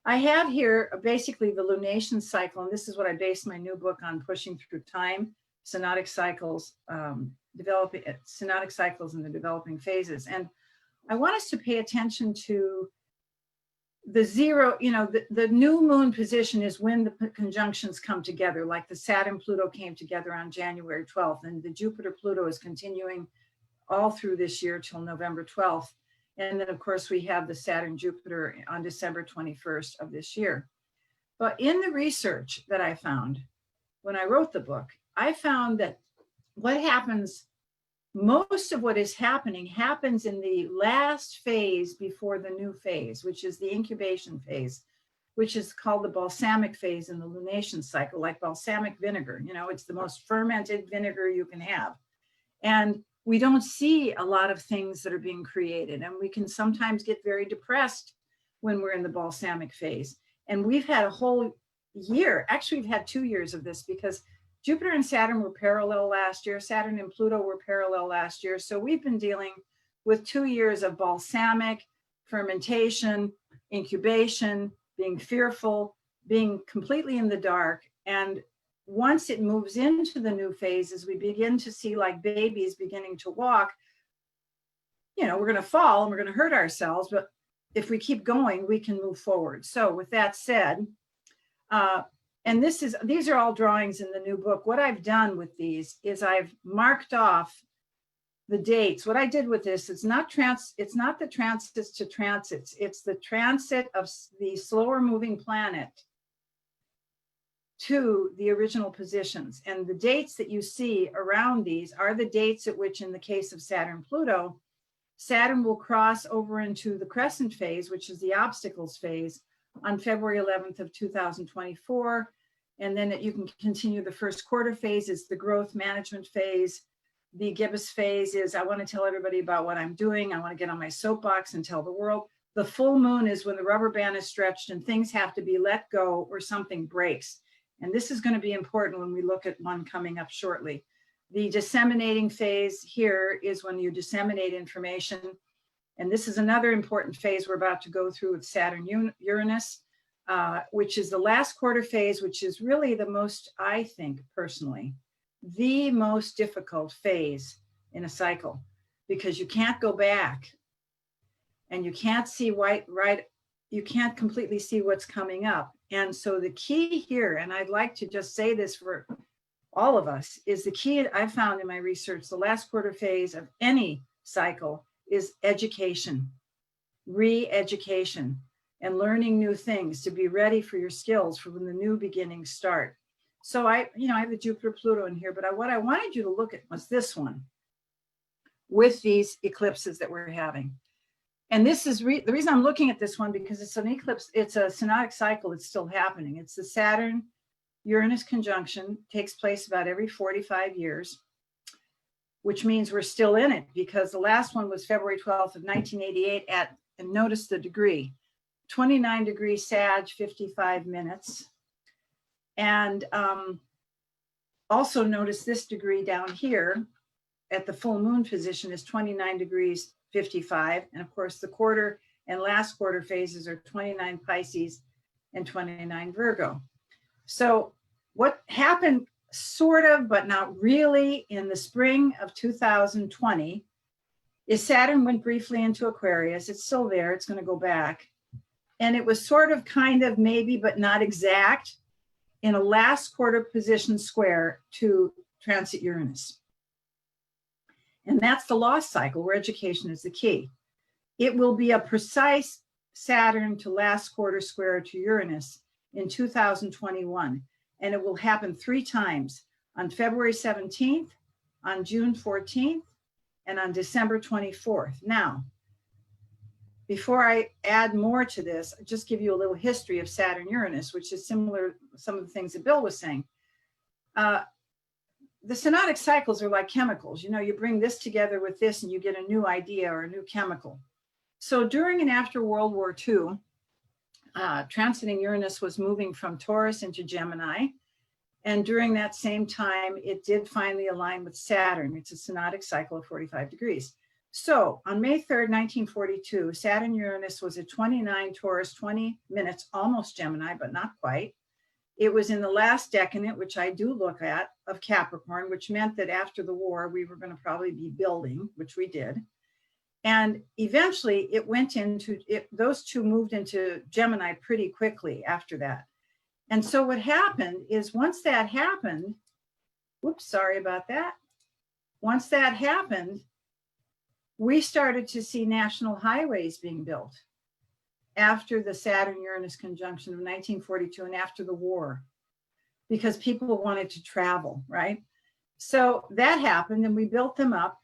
I have here basically the lunation cycle. And this is what I based my new book on, Pushing Through Time, Synodic Cycles, Synodic Cycles in the Developing Phases. And I want us to pay attention to the zero, the new moon position is when the conjunctions come together, like the Saturn Pluto came together on January 12th, and the Jupiter Pluto is continuing all through this year till November 12th. And then of course we have the Saturn Jupiter on December 21st of this year. But in the research that I found when I wrote the book, I found that most of what is happening happens in the last phase before the new phase, which is the incubation phase, which is called the balsamic phase in the lunation cycle, like balsamic vinegar. It's the most fermented vinegar you can have. And we don't see a lot of things that are being created. And we can sometimes get very depressed when we're in the balsamic phase. And we've had a whole year, actually we've had 2 years of this, because Jupiter and Saturn were parallel last year. Saturn and Pluto were parallel last year. So we've been dealing with 2 years of balsamic, fermentation, incubation, being fearful, being completely in the dark. And once it moves into the new phases, we begin to see, like babies beginning to walk, you know, we're going to fall and we're going to hurt ourselves, but if we keep going, we can move forward. So with that said, and these are all drawings in the new book. What I've done with these is I've marked off the dates. What I did with this, it's not the transits to transits, it's the transit of the slower moving planet to the original positions. And the dates that you see around these are the dates at which, in the case of Saturn Pluto, Saturn will cross over into the crescent phase, which is the obstacles phase, on February 11th of 2024. And then you can continue the first quarter phase is the growth management phase. The gibbous phase is, I want to tell everybody about what I'm doing. I want to get on my soapbox and tell the world. The full moon is when the rubber band is stretched and things have to be let go or something breaks. And this is going to be important when we look at one coming up shortly. The disseminating phase here is when you disseminate information. And this is another important phase we're about to go through with Saturn Uranus, which is the last quarter phase, which is really the most, I think personally, the most difficult phase in a cycle, because you can't go back and you can't see you can't completely see what's coming up. And so the key here, and I'd like to just say this for all of us, is the key I found in my research, the last quarter phase of any cycle is education, re-education, and learning new things to be ready for your skills for when the new beginnings start. So I have the Jupiter Pluto in here, but what I wanted you to look at was this one with these eclipses that we're having. And this is the reason I'm looking at this one, because it's an eclipse, it's a synodic cycle, it's still happening. It's the Saturn Uranus conjunction, takes place about every 45 years, which means we're still in it, because the last one was February 12th of 1988 and notice the degree, 29 degrees Sag, 55 minutes. And also notice this degree down here at the full moon position is 29 degrees 55. And of course, the quarter and last quarter phases are 29 Pisces and 29 Virgo. So what happened sort of, but not really, in the spring of 2020 is Saturn went briefly into Aquarius. It's still there. It's going to go back. And it was sort of kind of maybe, but not exact, in a last quarter position square to transit Uranus. And that's the lost cycle where education is the key. It will be a precise Saturn to last quarter square to Uranus in 2021. And it will happen 3 times, on February 17th, on June 14th, and on December 24th. Now, before I add more to this, I'll just give you a little history of Saturn Uranus, which is similar to some of the things that Bill was saying. The synodic cycles are like chemicals. You know, you bring this together with this and you get a new idea or a new chemical. So during and after World War II, transiting Uranus was moving from Taurus into Gemini. And during that same time, it did finally align with Saturn. It's a synodic cycle of 45 degrees. So on May 3rd, 1942, Saturn Uranus was at 29 Taurus, 20 minutes, almost Gemini, but not quite. It was in the last decadent, which I do look at, of Capricorn, which meant that after the war, we were going to probably be building, which we did. And eventually it went into, those two moved into Gemini pretty quickly after that. And so what happened is once that happened, whoops, sorry about that. Once that happened, we started to see national highways being built after the Saturn-Uranus conjunction of 1942 and after the war, because people wanted to travel, right? So that happened and we built them up.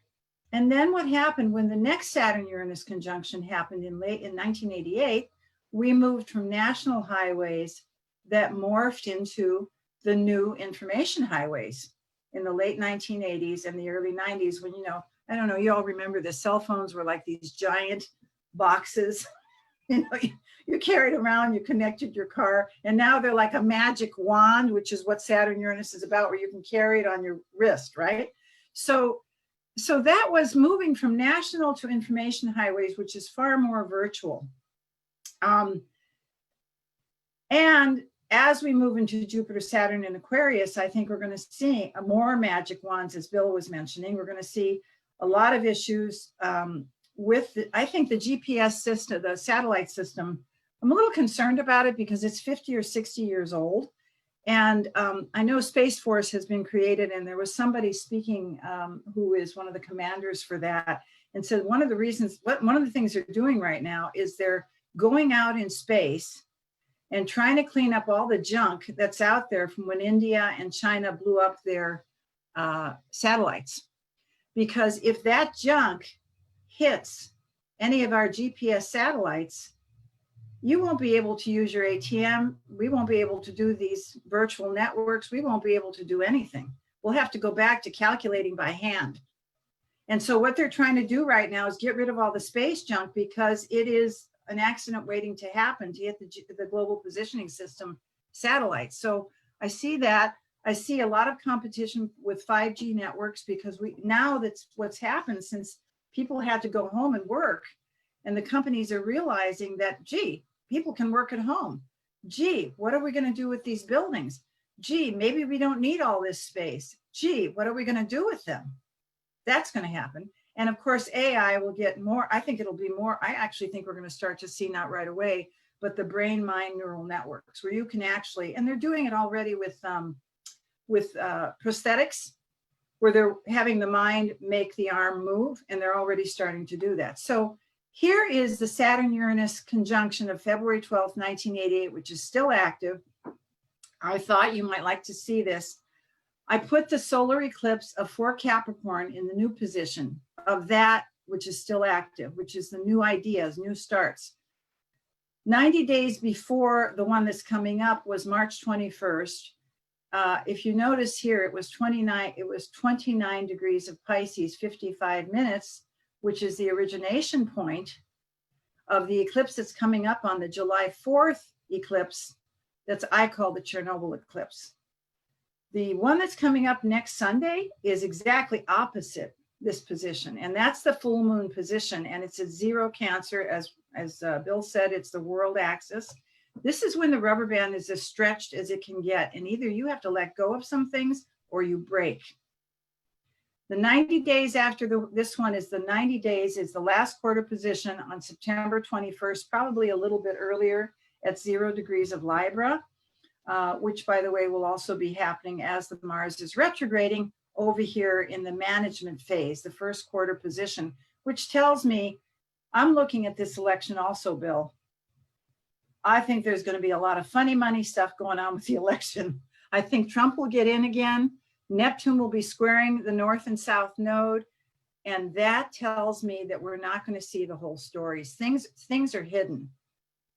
And then what happened when the next Saturn-Uranus conjunction happened in 1988, we moved from national highways that morphed into the new information highways in the late 1980s and the early 90s when, you know, I don't know, you all remember the cell phones were like these giant boxes You know, you carried around, you connected your car, and now they're like a magic wand, which is what Saturn Uranus is about, where you can carry it on your wrist, right? So that was moving from national to information highways, which is far more virtual. And as we move into Jupiter, Saturn, and Aquarius, I think we're going to see more magic wands, as Bill was mentioning. We're going to see a lot of issues with, I think, the GPS system, the satellite system. I'm a little concerned about it because it's 50 or 60 years old. And I know Space Force has been created, and there was somebody speaking who is one of the commanders for that, and said one of the reasons, one of the things they're doing right now is they're going out in space and trying to clean up all the junk that's out there from when India and China blew up their satellites. Because if that junk hits any of our GPS satellites, you won't be able to use your ATM. We won't be able to do these virtual networks. We won't be able to do anything. We'll have to go back to calculating by hand. And so what they're trying to do right now is get rid of all the space junk, because it is an accident waiting to happen to hit the global positioning system satellites. So I see that. I see a lot of competition with 5G networks, because now that's what's happened since people had to go home and work. And the companies are realizing that, gee, people can work at home. Gee, what are we going to do with these buildings? Gee, maybe we don't need all this space. Gee, what are we going to do with them? That's going to happen. And of course, AI will get more. I think it'll be more. I actually think we're going to start to see, not right away, but the brain-mind neural networks, where you can actually, and they're doing it already with prosthetics, where they're having the mind make the arm move, and they're already starting to do that. So here is the Saturn-Uranus conjunction of February 12th, 1988, which is still active. I thought you might like to see this. I put the solar eclipse of 4 Capricorn in the new position of that, which is still active, which is the new ideas, new starts. 90 days before the one that's coming up was March 21st. If you notice here, it was 29 degrees of Pisces, 55 minutes, which is the origination point of the eclipse that's coming up on the July 4th eclipse. I call the Chernobyl eclipse. The one that's coming up next Sunday is exactly opposite this position, and that's the full moon position, and it's at 0 Cancer. As Bill said, it's the world axis. This is when the rubber band is as stretched as it can get, and either you have to let go of some things or you break. The 90 days after this one is the 90 days is the last quarter position on September 21st, probably a little bit earlier, at 0 degrees of Libra, which, by the way, will also be happening as the Mars is retrograding over here in the management phase, the first quarter position, which tells me, I'm looking at this election also, Bill. I think there's going to be a lot of funny money stuff going on with the election. I think Trump will get in again. Neptune will be squaring the north and south node. And that tells me that we're not going to see the whole stories. Things are hidden,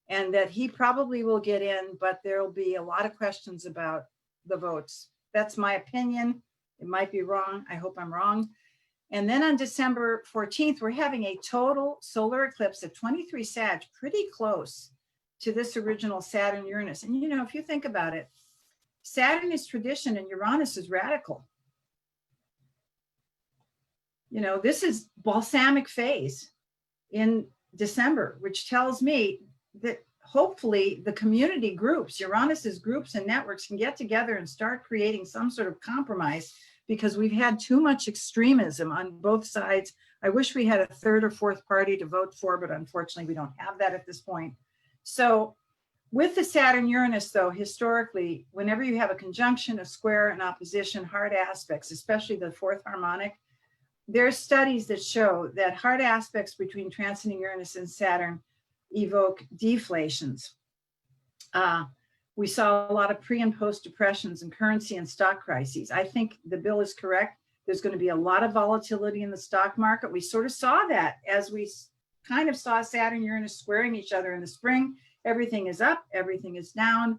and that he probably will get in, but there'll be a lot of questions about the votes. That's my opinion. It might be wrong. I hope I'm wrong. And then on December 14th, we're having a total solar eclipse at 23 Sag, pretty close to this original Saturn Uranus. And, you know, if you think about it, Saturn is tradition and Uranus is radical. You know, this is balsamic phase in December, which tells me that hopefully the community groups, Uranus's groups and networks, can get together and start creating some sort of compromise, because we've had too much extremism on both sides. I wish we had a third or fourth party to vote for, but unfortunately we don't have that at this point. So with the Saturn Uranus, though, historically, whenever you have a conjunction, a square, an opposition, hard aspects, especially the fourth harmonic, there are studies that show that hard aspects between transiting Uranus and Saturn evoke deflations. We saw a lot of pre and post depressions in currency and stock crises. I think the bill is correct. There's going to be a lot of volatility in the stock market. We sort of saw that as we kind of saw Saturn, Uranus squaring each other in the spring. Everything is up, everything is down.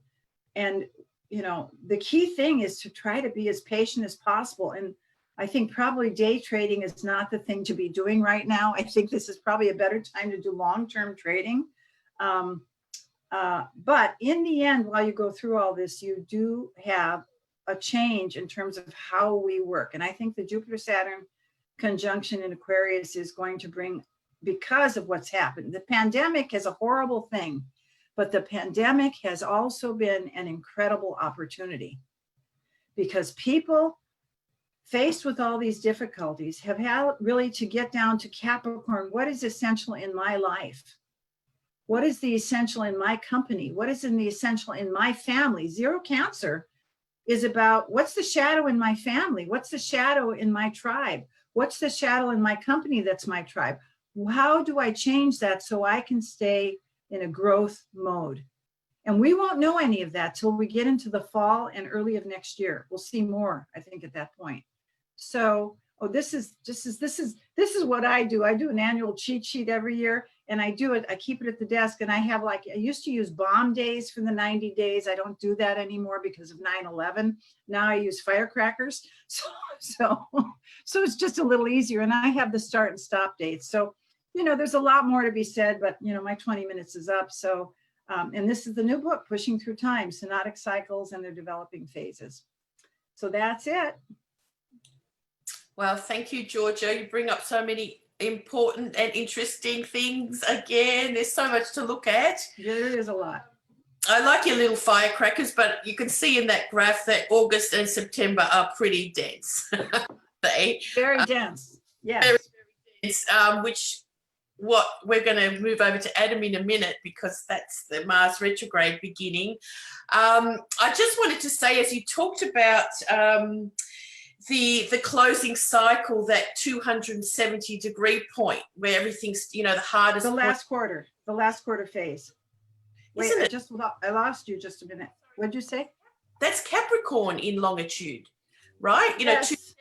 And, you know, the key thing is to try to be as patient as possible. And I think probably day trading is not the thing to be doing right now. I think this is probably a better time to do long-term trading. But in the end, while you go through all this, you do have a change in terms of how we work. And I think the Jupiter-Saturn conjunction in Aquarius is going to bring, because of what's happened. The pandemic is a horrible thing, but the pandemic has also been an incredible opportunity, because people faced with all these difficulties have had really to get down to Capricorn. What is essential in my life? What is the essential in my company? What is in the essential in my family? Zero Cancer is about what's the shadow in my family? What's the shadow in my tribe? What's the shadow in my company that's my tribe? How do I change that so I can stay in a growth mode? And we won't know any of that till we get into the fall and early of next year. We'll see more, I think, at that point. So, this is what I do. I do an annual cheat sheet every year, and I do it. I keep it at the desk, and I have, like, I used to use bomb days for the 90 days. I don't do that anymore because of 9/11. Now I use firecrackers. So it's just a little easier, and I have the start and stop dates. So, there's a lot more to be said, but my 20 minutes is up. So, and this is the new book, Pushing Through Time, Synodic Cycles and Their Developing Phases. So that's it. Well, thank you, Georgia. You bring up so many important and interesting things again. There's so much to look at. Yeah, there is a lot. I like your little firecrackers, but you can see in that graph that August and September are pretty dense. Very dense. Yes. Very, very dense, what we're going to move over to Adam in a minute, because that's the Mars retrograde beginning. I just wanted to say, as you talked about the closing cycle, that 270-degree point where everything's, the hardest. The last quarter phase. Wait, I lost you just a minute. What'd you say? That's Capricorn in longitude, right? Yes. 270.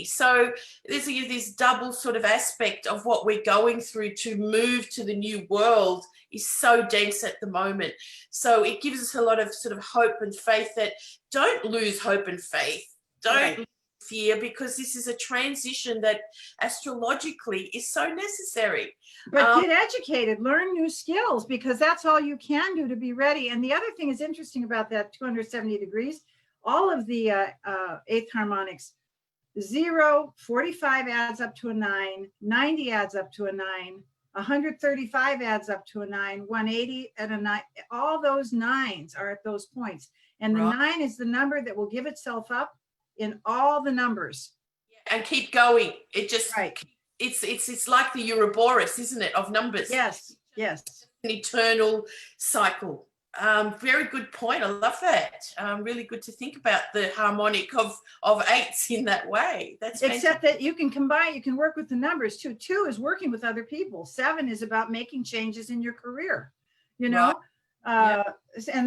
So there's this double sort of aspect of what we're going through to move to the new world is so dense at the moment. So it gives us a lot of sort of hope and faith that don't lose hope and faith. Don't lose fear, because this is a transition that astrologically is so necessary. But get educated, learn new skills, because that's all you can do to be ready. And the other thing is interesting about that 270 degrees, all of the eighth harmonics, 0, 45 adds up to a 9, 90 adds up to a 9, 135 adds up to a 9, 180 at a 9. All those nines are at those points. And the 9 is the number that will give itself up in all the numbers. And keep going. It just, it's like the Ouroboros, isn't it, of numbers? Yes, yes. An eternal cycle. Very good point. I love that. Really good to think about the harmonic of eights in that way. That's except that you can combine, you can work with the numbers too. 2 is working with other people. 7 is about making changes in your career, and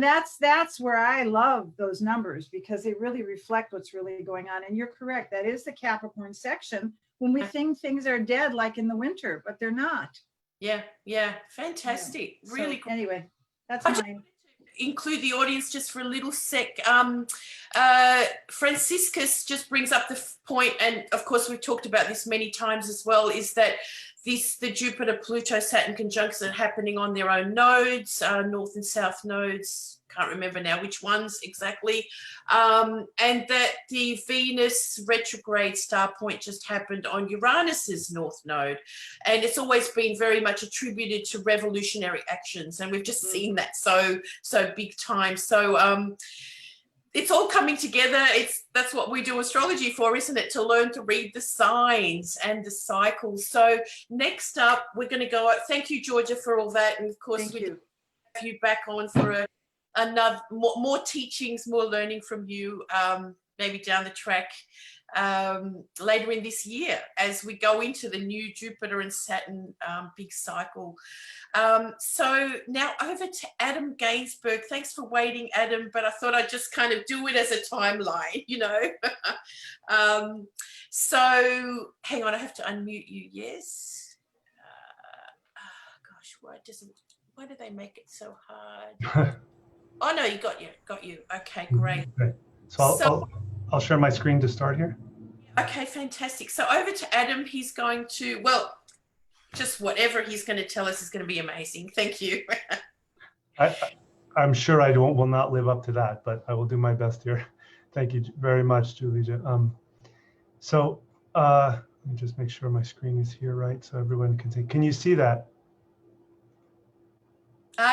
that's where I love those numbers, because they really reflect what's really going on. And you're correct. That is the Capricorn section when we think things are dead, like in the winter, but they're not. Yeah. Fantastic. Yeah. Really so, cool. Anyway, that's mine. Include the audience just for a little sec. Franciscus just brings up the point, and of course we've talked about this many times as well, is that the Jupiter Pluto Saturn conjunctions are happening on their own nodes, north and south nodes. Can't remember now which ones exactly, and that the Venus retrograde star point just happened on Uranus's north node, and it's always been very much attributed to revolutionary actions, and we've just seen that so big time. So it's all coming together. That's what we do astrology for, isn't it? To learn to read the signs and the cycles. So next up, we're going to go. Thank you, Georgia, for all that, and of course we have you back on for another more teachings, more learning from you, maybe down the track later in this year as we go into the new Jupiter and Saturn big cycle. So now over to Adam Gainsburg. Thanks for waiting, Adam, but I thought I'd just kind of do it as a timeline, so hang on, I have to unmute you. Yes. Gosh, why do they make it so hard? Oh no, got you. Okay, great. Okay. So I'll share my screen to start here. Okay, fantastic. So over to Adam. He's going to, just whatever he's going to tell us is going to be amazing. Thank you. I'm sure I will not live up to that, but I will do my best here. Thank you very much, Julija. Let me just make sure my screen is here right so everyone can see. Can you see that?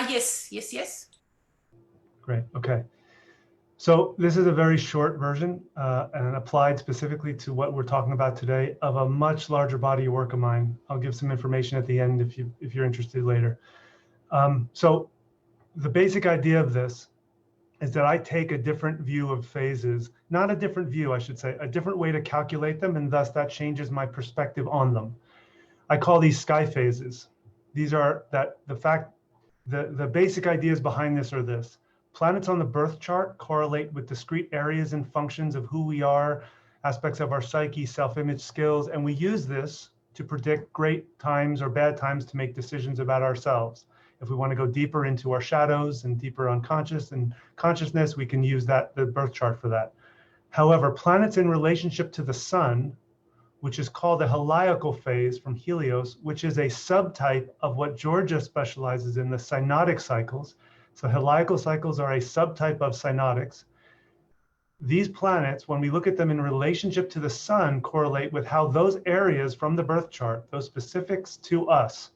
Yes. Great, okay. So this is a very short version and applied specifically to what we're talking about today of a much larger body of work of mine. I'll give some information at the end if you're interested later. So the basic idea of this is that I take a different view of phases, not a different view, I should say, a different way to calculate them, and thus that changes my perspective on them. I call these sky phases. These are the basic ideas behind this are this. Planets on the birth chart correlate with discrete areas and functions of who we are, aspects of our psyche, self-image, skills, and we use this to predict great times or bad times to make decisions about ourselves. If we want to go deeper into our shadows and deeper unconscious and consciousness, we can use the birth chart for that. However, planets in relationship to the sun, which is called the heliacal phase from Helios, which is a subtype of what Georgia specializes in, the synodic cycles. So heliacal cycles are a subtype of synodics. These planets, when we look at them in relationship to the sun, correlate with how those areas from the birth chart, those specifics to us,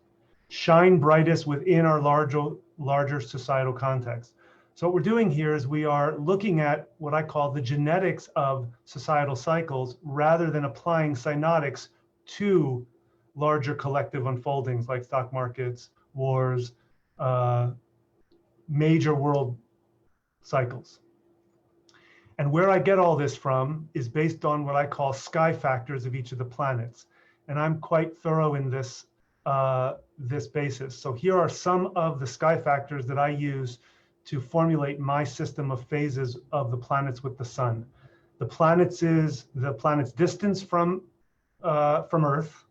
shine brightest within our larger societal context. So what we're doing here is we are looking at what I call the genetics of societal cycles rather than applying synodics to larger collective unfoldings like stock markets, wars, major world cycles. And where I get all this from is based on what I call sky factors of each of the planets. And I'm quite thorough in this basis. So here are some of the sky factors that I use to formulate my system of phases of the planets with the sun. The planet's distance from Earth,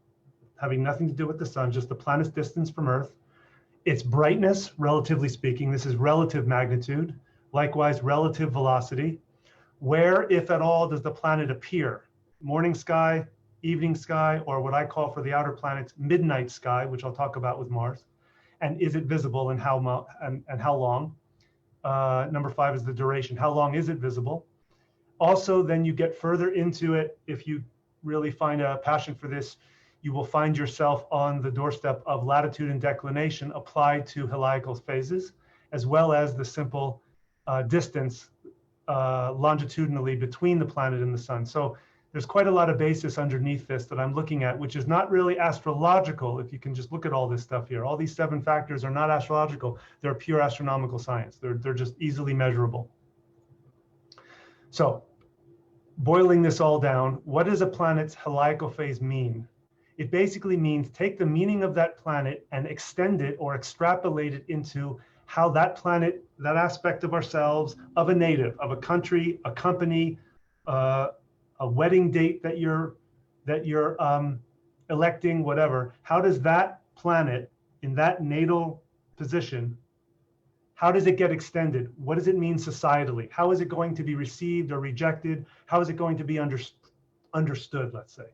having nothing to do with the sun, just the planet's distance from Earth. Its brightness, relatively speaking, this is relative magnitude. Likewise, relative velocity. Where, if at all, does the planet appear? Morning sky, evening sky, or what I call for the outer planets, midnight sky, which I'll talk about with Mars. And is it visible and how long? Number 5 is the duration. How long is it visible? Also, then you get further into it. If you really find a passion for this, you will find yourself on the doorstep of latitude and declination applied to heliacal phases, as well as the simple distance longitudinally between the planet and the sun. So there's quite a lot of basis underneath this that I'm looking at, which is not really astrological. If you can just look at all this stuff here, all these 7 factors are not astrological. They're pure astronomical science. They're just easily measurable. So boiling this all down, what does a planet's heliacal phase mean? It basically means take the meaning of that planet and extend it or extrapolate it into how that planet, that aspect of ourselves, of a native, of a country, a company, a wedding date that you're electing, whatever. How does that planet in that natal position, how does it get extended? What does it mean societally? How is it going to be received or rejected? How is it going to be understood, let's say?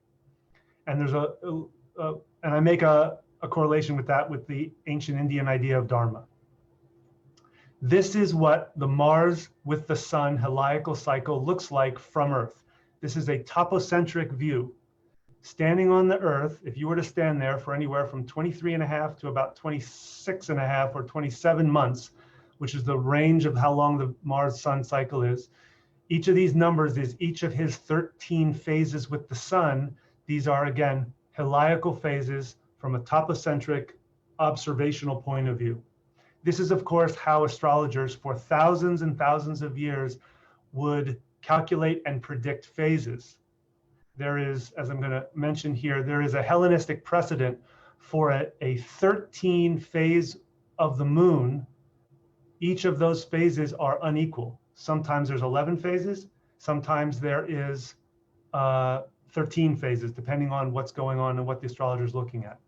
And there's and I make a correlation with that with the ancient Indian idea of Dharma. This is what the Mars with the sun heliacal cycle looks like from Earth. This is a topocentric view. Standing on the Earth, if you were to stand there for anywhere from 23.5 to about 26.5 or 27 months, which is the range of how long the Mars-Sun cycle is, each of these numbers is each of his 13 phases with the sun. These are, again, heliacal phases from a topocentric observational point of view. This is, of course, how astrologers for thousands and thousands of years would calculate and predict phases. There is, as I'm going to mention here, there is a Hellenistic precedent for a 13 phase of the moon. Each of those phases are unequal. Sometimes there's 11 phases. Sometimes there is 13 phases, depending on what's going on and what the astrologer is looking at.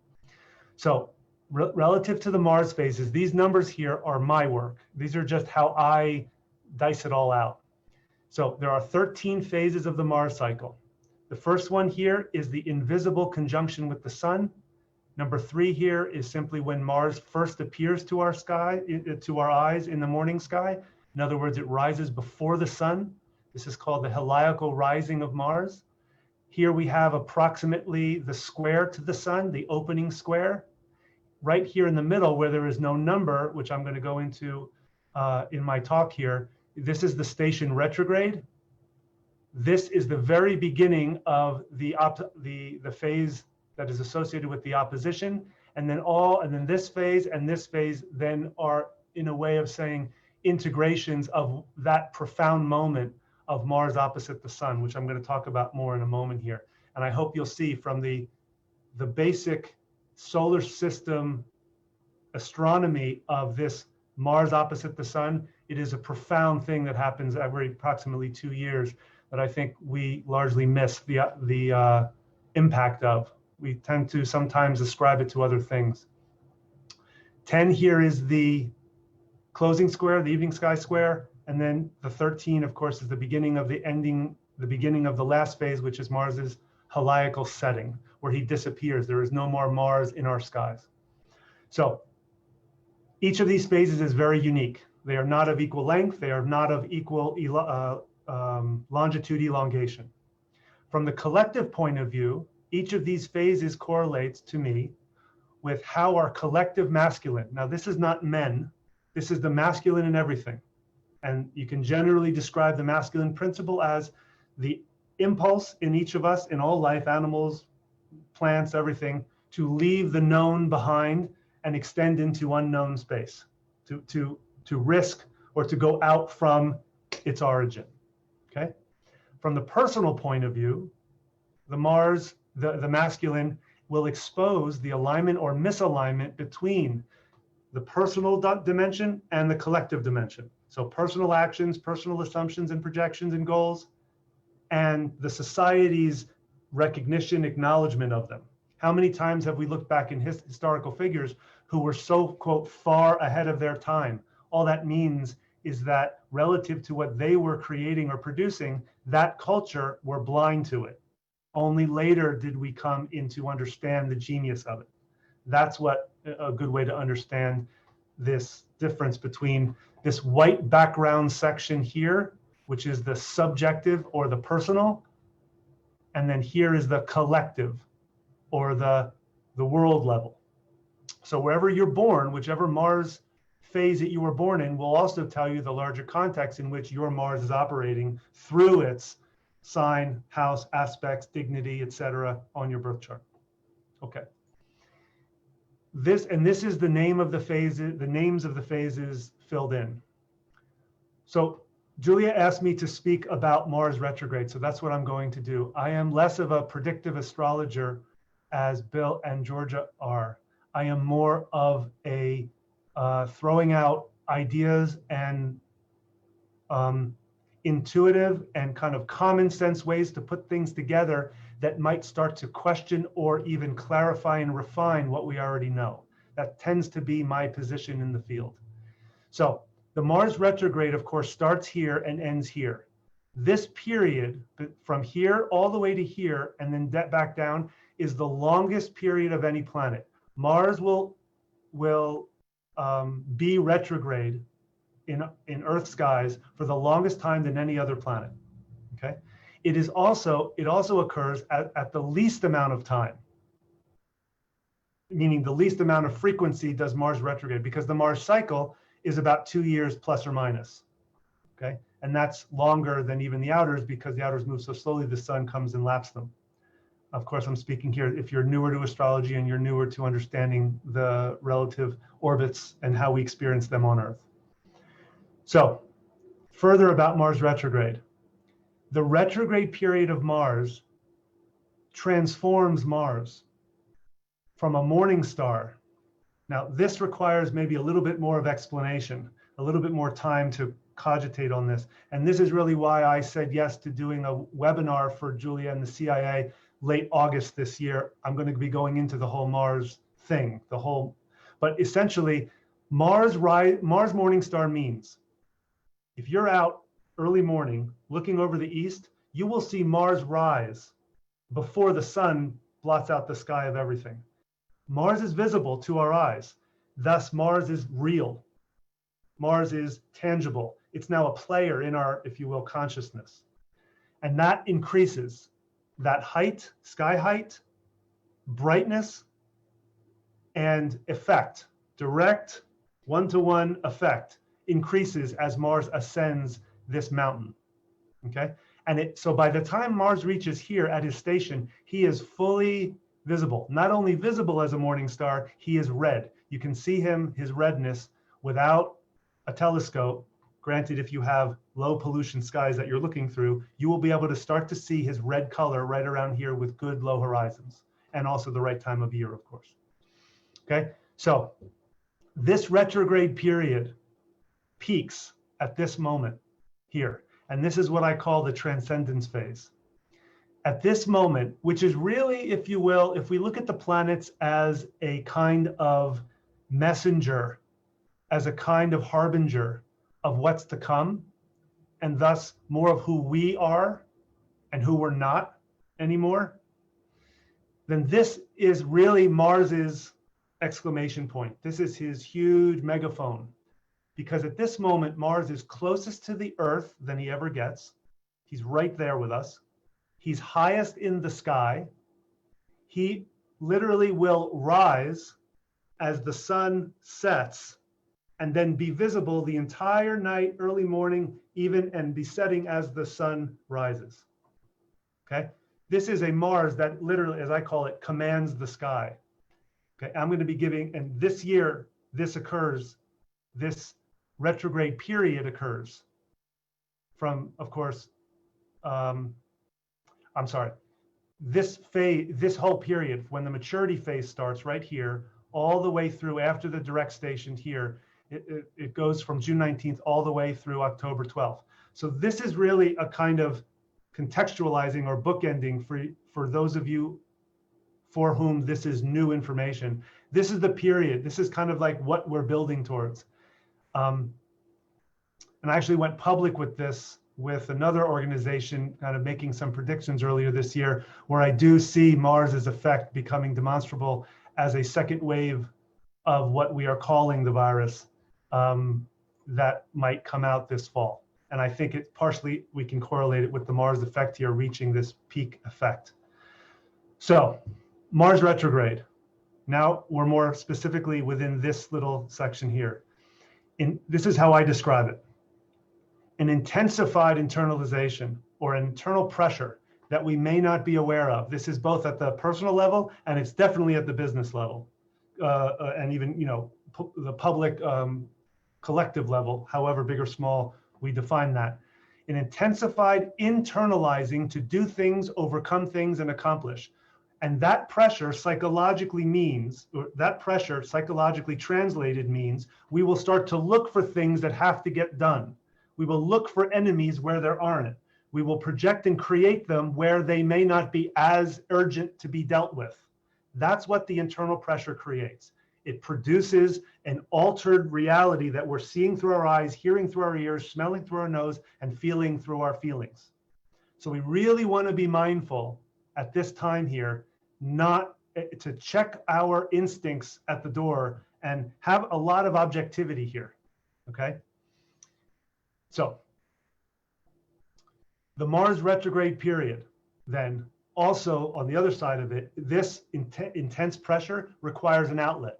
So relative to the Mars phases, these numbers here are my work. These are just how I dice it all out. So there are 13 phases of the Mars cycle. The first one here is the invisible conjunction with the sun. Number 3 here is simply when Mars first appears to our sky, to our eyes in the morning sky. In other words, it rises before the sun. This is called the heliacal rising of Mars. Here we have approximately the square to the sun, the opening square. Right here in the middle where there is no number, which I'm going to go into in my talk here, this is the station retrograde. This is the very beginning of the phase that is associated with the opposition, and then this phase then are, in a way of saying, integrations of that profound moment of Mars opposite the sun, which I'm going to talk about more in a moment here. And I hope you'll see from the basic solar system astronomy of this Mars opposite the sun, it is a profound thing that happens every approximately 2 years that I think we largely miss the impact of. We tend to sometimes ascribe it to other things. 10 here is the closing square, the evening sky square, and then the 13, of course, is the beginning of the beginning of the last phase, which is Mars's heliacal setting, where he disappears. There is no more Mars in our skies. So each of these phases is very unique. They are not of equal length. They are not of equal longitude elongation. From the collective point of view, each of these phases correlates to me with how our collective masculine. Now, this is not men. This is the masculine in everything. And you can generally describe the masculine principle as the impulse in each of us, in all life, animals, plants, everything, to leave the known behind and extend into unknown space, to risk or to go out from its origin. Okay? From the personal point of view, the Mars, the masculine, will expose the alignment or misalignment between the personal dimension and the collective dimension. So personal actions, personal assumptions and projections and goals, and the society's recognition, acknowledgement of them. How many times have we looked back in historical figures who were so, quote, far ahead of their time? All that means is that relative to what they were creating or producing, that culture were blind to it. Only later did we come in to understand the genius of it. That's what a good way to understand this difference between this white background section here, which is the subjective or the personal, and then here is the collective or the world level. So wherever you're born, whichever Mars phase that you were born in will also tell you the larger context in which your Mars is operating through its sign, house, aspects, dignity, etc. on your birth chart. Okay. This is the name of the phases, the names of the phases filled in. So Julija asked me to speak about Mars retrograde, so that's what I'm going to do. I am less of a predictive astrologer as Bill and Georgia are. I am more of a throwing out ideas and intuitive and kind of common sense ways to put things together that might start to question or even clarify and refine what we already know. That tends to be my position in the field. So the Mars retrograde, of course, starts here and ends here. This period from here all the way to here and then back down is the longest period of any planet. Mars will be retrograde in Earth skies for the longest time than any other planet. Okay, it also occurs at the least amount of time, meaning the least amount of frequency does Mars retrograde, because the Mars cycle is about 2 years plus or minus. Okay, and that's longer than even the outers because the outers move so slowly the sun comes and laps them. Of course, I'm speaking here if you're newer to astrology and you're newer to understanding the relative orbits and how we experience them on Earth. So, further about Mars retrograde. The retrograde period of Mars transforms Mars from a morning star. Now, this requires maybe a little bit more of explanation, a little bit more time to cogitate on this. And this is really why I said yes to doing a webinar for Julija and the CIA late August this year. I'm going to be going into the whole Mars thing, but essentially Mars morning star means if you're out early morning looking over the east, you will see Mars rise before the sun blots out the sky of everything. Mars is visible to our eyes. Thus, Mars is real. Mars is tangible. It's now a player in our, if you will, consciousness. And that increases that height, sky height, brightness, and effect, direct one-to-one effect increases as Mars ascends this mountain, okay? And so by the time Mars reaches here at his station, he is fully visible. Not only visible as a morning star, he is red. You can see him, his redness, without a telescope. Granted, if you have low pollution skies that you're looking through, you will be able to start to see his red color right around here with good low horizons, and also the right time of year, of course. Okay, so this retrograde period peaks at this moment here, and this is what I call the transcendence phase. At this moment, which is really, if you will, if we look at the planets as a kind of messenger, as a kind of harbinger of what's to come, and thus more of who we are and who we're not anymore, then this is really Mars's exclamation point. This is his huge megaphone, because at this moment, Mars is closest to the Earth than he ever gets. He's right there with us. He's highest in the sky. He literally will rise as the sun sets, and then be visible the entire night, early morning, even, and be setting as the sun rises. Okay? This is a Mars that literally, as I call it, commands the sky. Okay, I'm going to be giving, and this year, this occurs, this retrograde period occurs from, of course, I'm sorry, this phase, this whole period, when the maturity phase starts right here, all the way through after the direct station here, it goes from June 19th all the way through October 12th. So this is really a kind of contextualizing or bookending for those of you for whom this is new information. This is the period. This is kind of like what we're building towards. And I actually went public with this with another organization, kind of making some predictions earlier this year, where I do see Mars's effect becoming demonstrable as a second wave of what we are calling the virus that might come out this fall. And I think it partially, we can correlate it with the Mars effect here reaching this peak effect. So Mars retrograde. Now we're more specifically within this little section here. This is how I describe it. An intensified internalization or an internal pressure that we may not be aware of. This is both at the personal level and it's definitely at the business level, and even, you know, the public collective level, however big or small we define that. An intensified internalizing to do things, overcome things, and accomplish. And that pressure psychologically means, or that pressure psychologically translated means, we will start to look for things that have to get done. We will look for enemies where there aren't. We will project and create them where they may not be as urgent to be dealt with. That's what the internal pressure creates. It produces an altered reality that we're seeing through our eyes, hearing through our ears, smelling through our nose, and feeling through our feelings. So we really want to be mindful at this time here, not to check our instincts at the door and have a lot of objectivity here, okay? So the Mars retrograde period, then also on the other side of it, this intense pressure requires an outlet.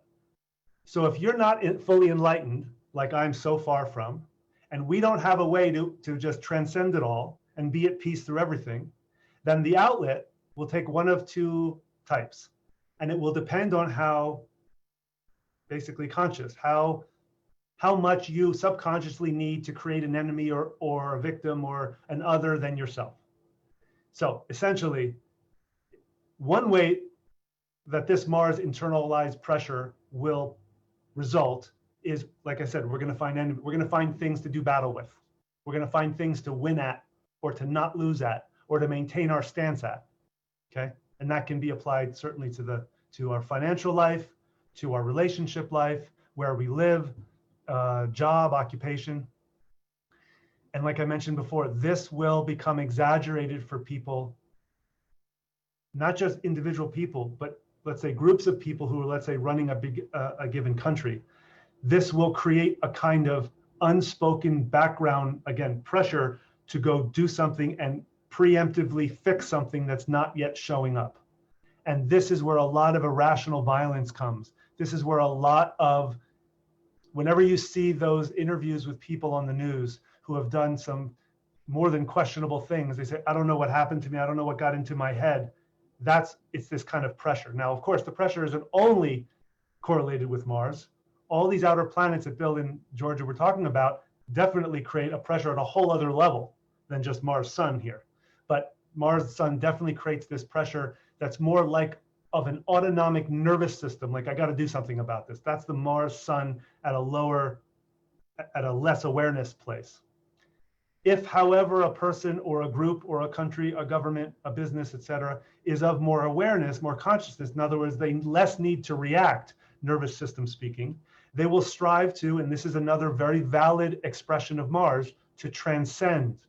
So if you're not fully enlightened, like I'm so far from, and we don't have a way to just transcend it all and be at peace through everything, then the outlet will take one of two types. And it will depend on how basically conscious, how much you subconsciously need to create an enemy or a victim or an other than yourself. So essentially, one way that this Mars internalized pressure will result is, like I said, we're going to find things to do battle with. We're going to find things to win at, or to not lose at, or to maintain our stance at. Okay, and that can be applied certainly to our financial life, to our relationship life, where we live, job, occupation. And like I mentioned before, this will become exaggerated for people, not just individual people, but let's say, groups of people who are, let's say, running a given country, this will create a kind of unspoken background, again, pressure to go do something and preemptively fix something that's not yet showing up. And this is where a lot of irrational violence comes. This is where a lot of, whenever you see those interviews with people on the news who have done some more than questionable things, they say, I don't know what happened to me. I don't know what got into my head. It's this kind of pressure. Now, of course, the pressure isn't only correlated with Mars. All these outer planets that Bill and Georgia were talking about definitely create a pressure at a whole other level than just Mars Sun here. But Mars Sun definitely creates this pressure that's more like of an autonomic nervous system, like I got to do something about this. That's the Mars Sun at a less awareness place. If, however, a person or a group or a country, a government, a business, etc., is of more awareness, more consciousness, in other words, they less need to react, nervous system speaking, they will strive to, and this is another very valid expression of Mars, to transcend,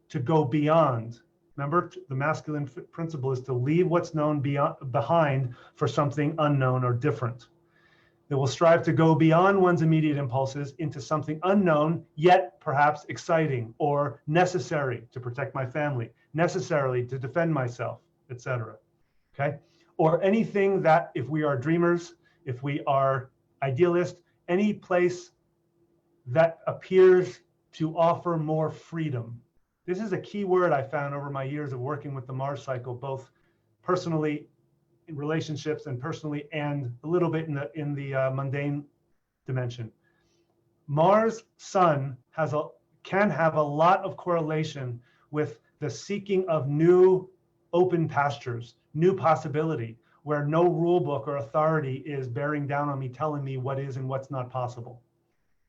to go beyond. Remember, the masculine principle is to leave what's known behind for something unknown or different. They will strive to go beyond one's immediate impulses into something unknown, yet perhaps exciting or necessary to protect my family, necessarily to defend myself, etc. Okay? Or anything that, if we are dreamers, if we are idealists, any place that appears to offer more freedom. This is a key word I found over my years of working with the Mars cycle, both personally in relationships and personally, and a little bit in the mundane dimension. Mars Sun can have a lot of correlation with the seeking of new open pastures, new possibility, where no rule book or authority is bearing down on me, telling me what is and what's not possible.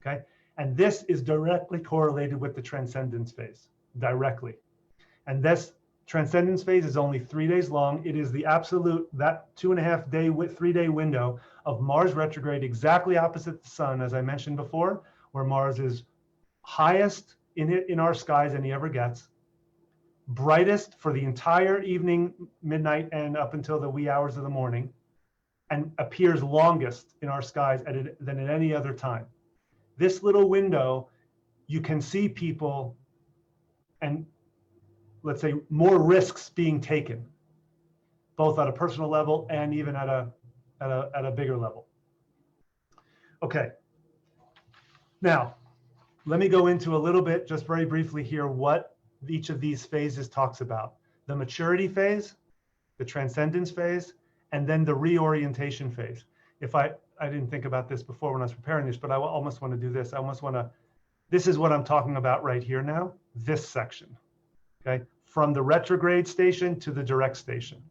Okay, and this is directly correlated with the transcendence phase, directly. And this transcendence phase is only 3 days long. It is the absolute, that 2.5 day, 3 day window of Mars retrograde, exactly opposite the sun, as I mentioned before, where Mars is highest in our skies than he ever gets, brightest for the entire evening, midnight, and up until the wee hours of the morning, and appears longest in our skies than at any other time. This little window, you can see people and, let's say, more risks being taken, both at a personal level and even at a bigger level. Okay. Now, let me go into a little bit, just very briefly here, what each of these phases talks about. The maturity phase, the transcendence phase, and then the reorientation phase. If I didn't think about this before when I was preparing this, but I almost want to do this. This is what I'm talking about right here now, this section, okay? From the retrograde station to the direct station.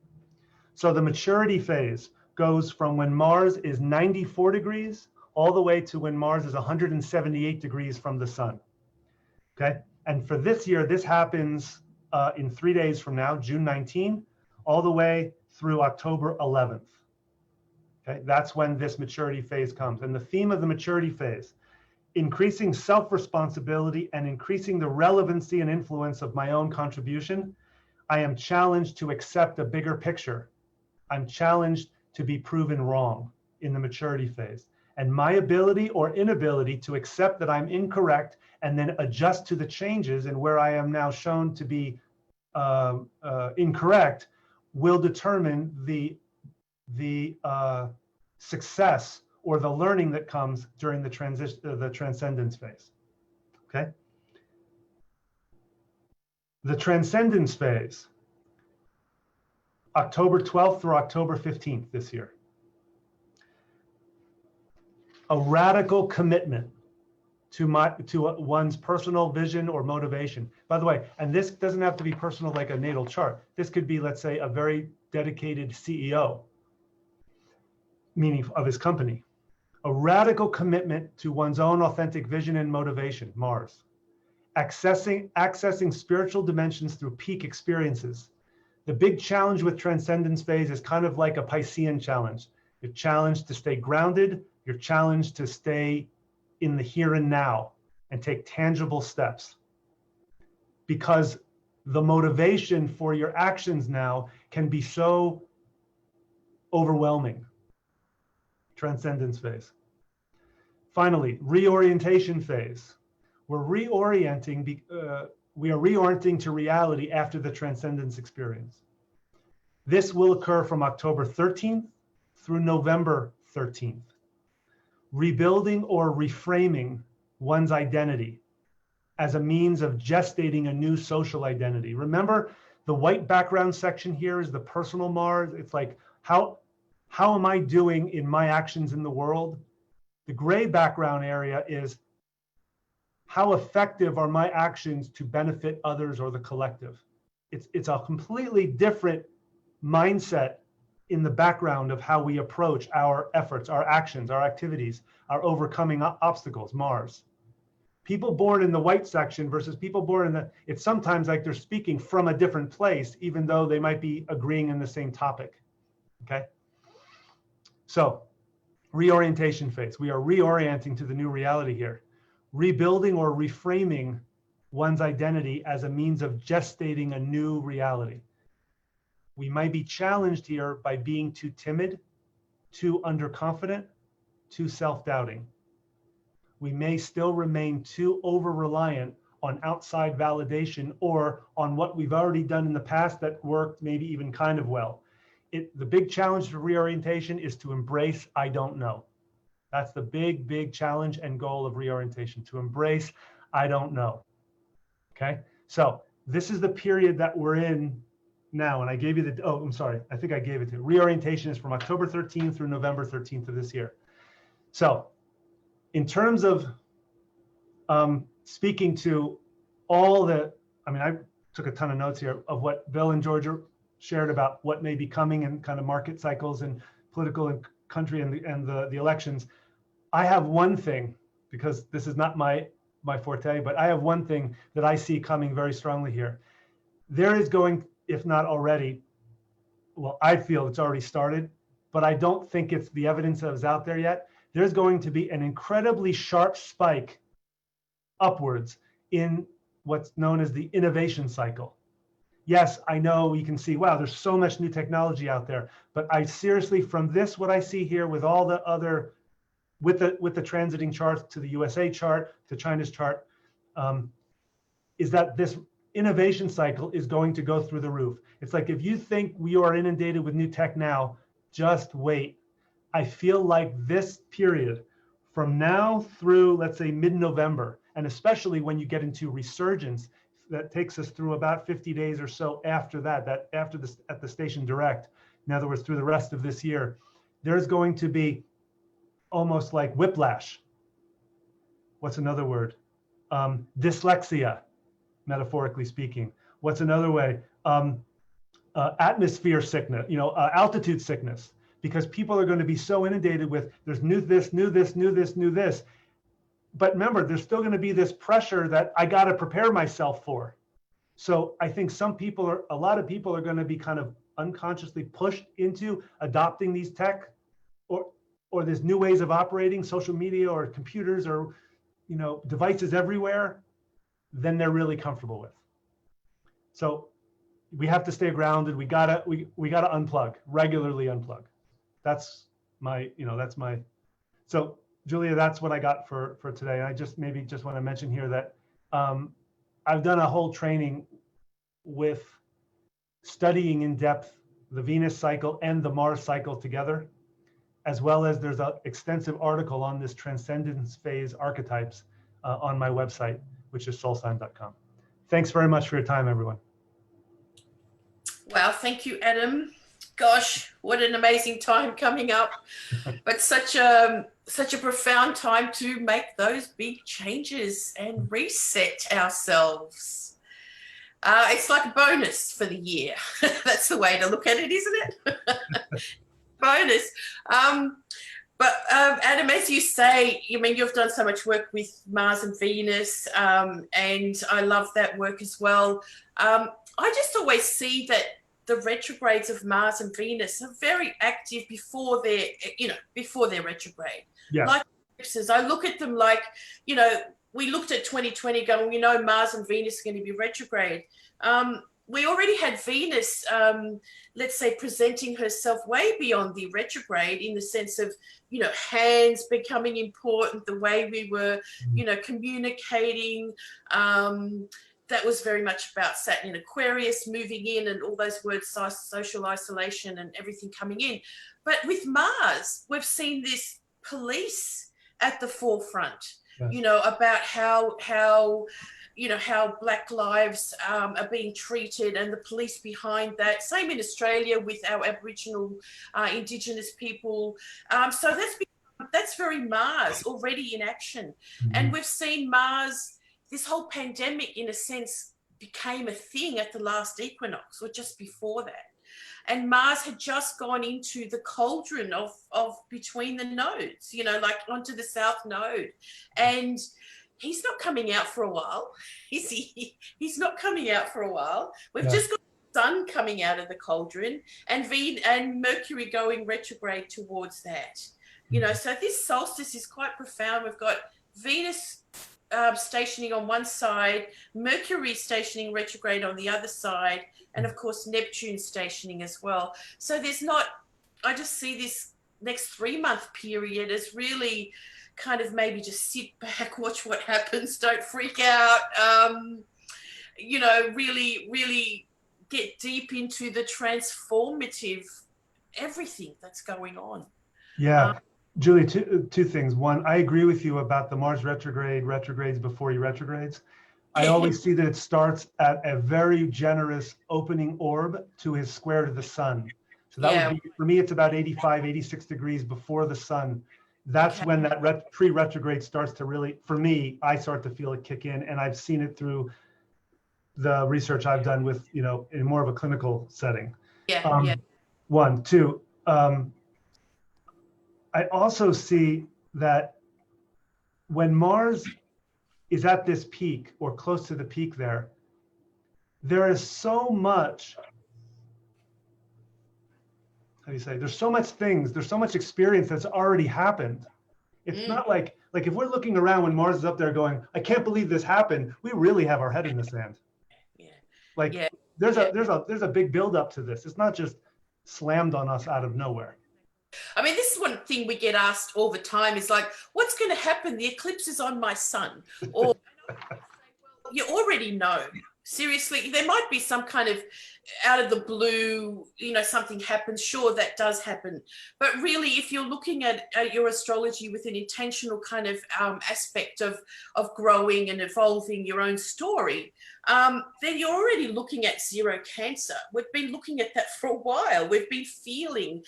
So the maturity phase goes from when Mars is 94 degrees all the way to when Mars is 178 degrees from the sun, okay? And for this year, this happens in 3 days from now, June 19, all the way through October 11th. Okay, that's when this maturity phase comes. And the theme of the maturity phase, increasing self-responsibility and increasing the relevancy and influence of my own contribution. I am challenged to accept a bigger picture. I'm challenged to be proven wrong in the maturity phase. And my ability or inability to accept that I'm incorrect and then adjust to the changes and where I am now shown to be incorrect will determine the success or the learning that comes during the transcendence phase. Okay. The transcendence phase, October 12th through October 15th this year. A radical commitment to one's personal vision or motivation. By the way, and this doesn't have to be personal like a natal chart. This could be, let's say, a very dedicated CEO, meaning of his company. A radical commitment to one's own authentic vision and motivation, Mars. Accessing spiritual dimensions through peak experiences. The big challenge with transcendence phase is kind of like a Piscean challenge. You're challenged to stay grounded. You're challenged to stay in the here and now and take tangible steps. Because the motivation for your actions now can be so overwhelming. Transcendence phase. Finally, reorientation phase. We're reorienting, we are reorienting to reality after the transcendence experience. This will occur from October 13th through November 13th. Rebuilding or reframing one's identity as a means of gestating a new social identity. Remember, the white background section here is the personal Mars. It's like, how am I doing in my actions in the world? The gray background area is, how effective are my actions to benefit others or the collective? It's a completely different mindset in the background of how we approach our efforts, our actions, our activities, our overcoming obstacles, Mars. People born in the white section versus people born in the, it's sometimes like they're speaking from a different place, even though they might be agreeing in the same topic, okay? So, reorientation phase. We are reorienting to the new reality here. Rebuilding or reframing one's identity as a means of gestating a new reality. We might be challenged here by being too timid, too underconfident, too self-doubting. We may still remain too over-reliant on outside validation or on what we've already done in the past that worked maybe even kind of well. The big challenge for reorientation is to embrace I don't know. That's the big, big challenge and goal of reorientation, to embrace I don't know. Okay, so this is the period that we're in now, and I gave you the, oh, I'm sorry, I think I gave it to you. Reorientation is from October 13th through November 13th of this year. So in terms of speaking to all the, I mean, I took a ton of notes here of what Bill and Georgia shared about what may be coming in kind of market cycles and political and country and the elections. I have one thing, because this is not my forte, but I have one thing that I see coming very strongly here. There is going, if not already, well, I feel it's already started, but I don't think it's the evidence that is out there yet. There's going to be an incredibly sharp spike upwards in what's known as the innovation cycle. Yes, I know you can see, wow, there's so much new technology out there, but I seriously, from this, what I see here with all the other, with the transiting charts to the USA chart, to China's chart, is that this innovation cycle is going to go through the roof. It's like, if you think we are inundated with new tech now, just wait. I feel like this period from now through, let's say, mid-November, and especially when you get into resurgence, that takes us through about 50 days or so after that after this at the station direct, in other words, through the rest of this year, there's going to be almost like whiplash. What's another word? Dyslexia, metaphorically speaking. What's another way? Atmosphere sickness, altitude sickness, because people are going to be so inundated with, there's new this, new this, new this, new this. But remember, there's still going to be this pressure that I got to prepare myself for. So I think a lot of people are going to be kind of unconsciously pushed into adopting these tech or there's new ways of operating, social media or computers or, devices everywhere, than they're really comfortable with. So we have to stay grounded. We gotta unplug, regularly unplug. That's my. So Julia, that's what I got for today. I just want to mention here that I've done a whole training with studying in depth the Venus cycle and the Mars cycle together, as well as there's an extensive article on this transcendence phase archetypes on my website, which is soulsign.com. Thanks very much for your time, everyone. Wow, thank you, Adam. Gosh, what an amazing time coming up, but such a profound time to make those big changes and reset ourselves. It's like a bonus for the year. That's the way to look at it, isn't it? Bonus. But Adam, as you say, you've done so much work with Mars and Venus, and I love that work as well. I just always see that the retrogrades of Mars and Venus are very active before they're retrograde. Yeah. Like eclipses, I look at them like, we looked at 2020 going, Mars and Venus are going to be retrograde. we already had Venus, let's say, presenting herself way beyond the retrograde in the sense of, you know, hands becoming important, the way we were, you know, communicating. That was very much about Saturn in Aquarius moving in and all those words, social isolation and everything coming in. But with Mars, we've seen this police at the forefront, Yes. you know, about how you know, how Black lives are being treated and the police behind that. Same in Australia with our Aboriginal, Indigenous people. So that's very Mars already in action. Mhm. And we've seen Mars, this whole pandemic in a sense became a thing at the last equinox or just before that. And Mars had just gone into the cauldron of between the nodes, you know, like onto the south node. And he's not coming out for a while, is he? He's not coming out for a while. We've just got the sun coming out of the cauldron and Mercury going retrograde towards that. You know, so this solstice is quite profound. We've got Venus stationing on one side, Mercury stationing retrograde on the other side, and of course Neptune stationing as well. So there's not, I just see this next 3-month period as really kind of maybe just sit back, watch what happens, don't freak out, you know, really get deep into the transformative everything that's going on. Yeah. Julie, two things. One, I agree with you about the Mars retrogrades before he retrogrades. I always see that it starts at a very generous opening orb to his square to the sun. So that would be, for me, it's about 85, 86 degrees before the sun. That's when that pre-retrograde starts to really, for me, I start to feel it kick in, and I've seen it through the research I've done with, you know, in more of a clinical setting. One, two, I also see that when Mars is at this peak or close to the peak there is so much, how do you say, there's so much experience that's already happened. It's not like if we're looking around when Mars is up there going, I can't believe this happened, we really have our head in the sand. There's a big buildup to this. It's not just slammed on us out of nowhere. I mean, this is one thing we get asked all the time is like, what's going to happen? The eclipse is on my sun. Or you already know. Seriously, there might be some kind of out of the blue, you know, something happens. Sure, that does happen. But really, if you're looking at your astrology with an intentional kind of aspect of growing and evolving your own story, then you're already looking at zero Cancer. We've been looking at that for a while. We've been feeling,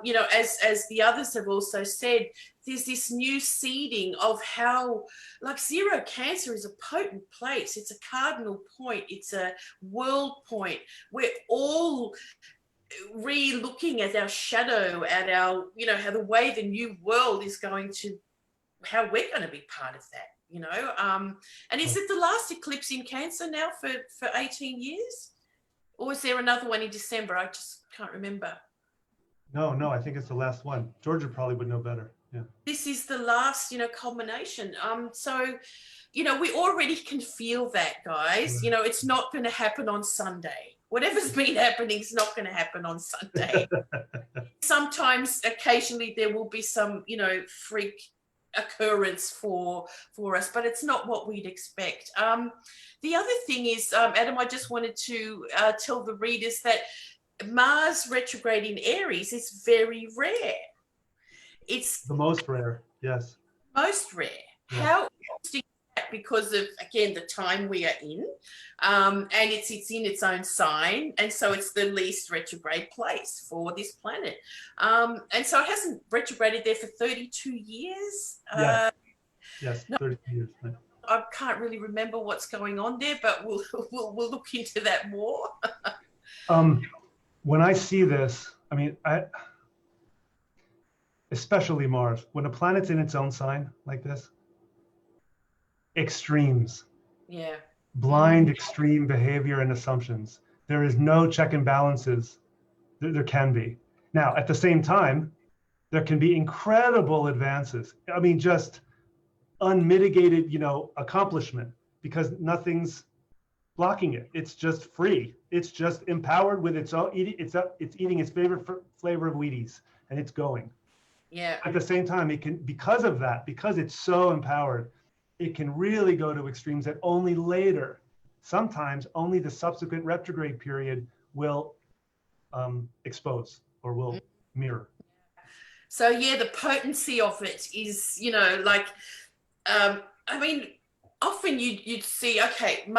you know, as the others have also said, there's this new seeding of how, like, zero Cancer is a potent place. It's a cardinal point. It's a world point. We're all re-looking at our shadow, at our, you know, how the way the new world is going to, how we're going to be part of that, you know. And is it the last eclipse in Cancer now for 18 years? Or is there another one in December? I just can't remember. No, I think it's the last one. Georgia probably would know better. Yeah. This is the last, you know, culmination. So, you know, we already can feel that, guys. You know, it's not going to happen on Sunday. Whatever's been happening is not going to happen on Sunday. Sometimes, occasionally, there will be some, you know, freak occurrence for us, but it's not what we'd expect. The other thing is, Adam, I just wanted to tell the readers that Mars retrograde in Aries is very rare. It's the most rare, yes. Most rare. Yeah. How interesting is that? Because of, again, the time we are in, and it's in its own sign, and so it's the least retrograde place for this planet. And so it hasn't retrograded there for 32 years. Yes, 32 years. Right. I can't really remember what's going on there, but we'll look into that more. When I see this, I mean, especially Mars, when a planet's in its own sign like this, extremes. Yeah. Blind, extreme behavior and assumptions. There is no check and balances. There can be. Now, at the same time, there can be incredible advances. I mean, just unmitigated, you know, accomplishment, because nothing's blocking it. It's just free. It's just empowered with its own, it's eating its favorite flavor of Wheaties, and it's going. Yeah. At the same time, it can, because of that, because it's so empowered, it can really go to extremes that only later, sometimes only the subsequent retrograde period will expose or will mirror. So yeah, the potency of it is, you know, like, I mean, often you'd see, okay,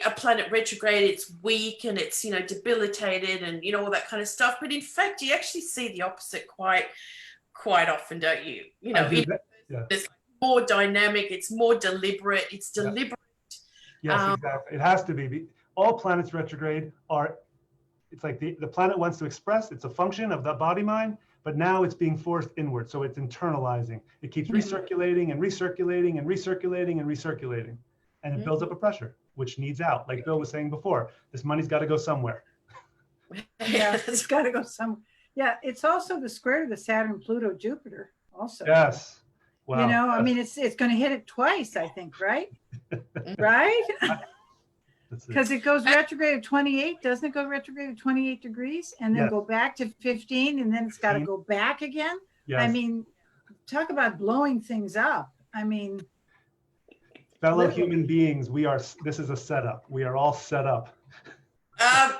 a planet retrograde, it's weak and it's, you know, debilitated and, you know, all that kind of stuff. But in fact, you actually see the opposite quite often, don't you? You know, it's more dynamic, it's more deliberate, it's deliberate. Yes, exactly. It has to be. All planets retrograde are, it's like the planet wants to express, it's a function of the body mind, but now it's being forced inward. So it's internalizing. It keeps recirculating and recirculating and recirculating and recirculating. And it builds up a pressure, which needs out. Like Bill was saying before, this money's got to go somewhere. Yeah, it's got to go somewhere. Yeah, it's also the square to the Saturn, Pluto, Jupiter also. Yes. Wow. You know, I mean, it's going to hit it twice, I think, right? Right? Because it goes retrograde at 28, doesn't it go retrograde at 28 degrees and then go back to 15 and then it's got to go back again? Yes. I mean, talk about blowing things up. I mean, fellow human beings, this is a setup. We are all set up.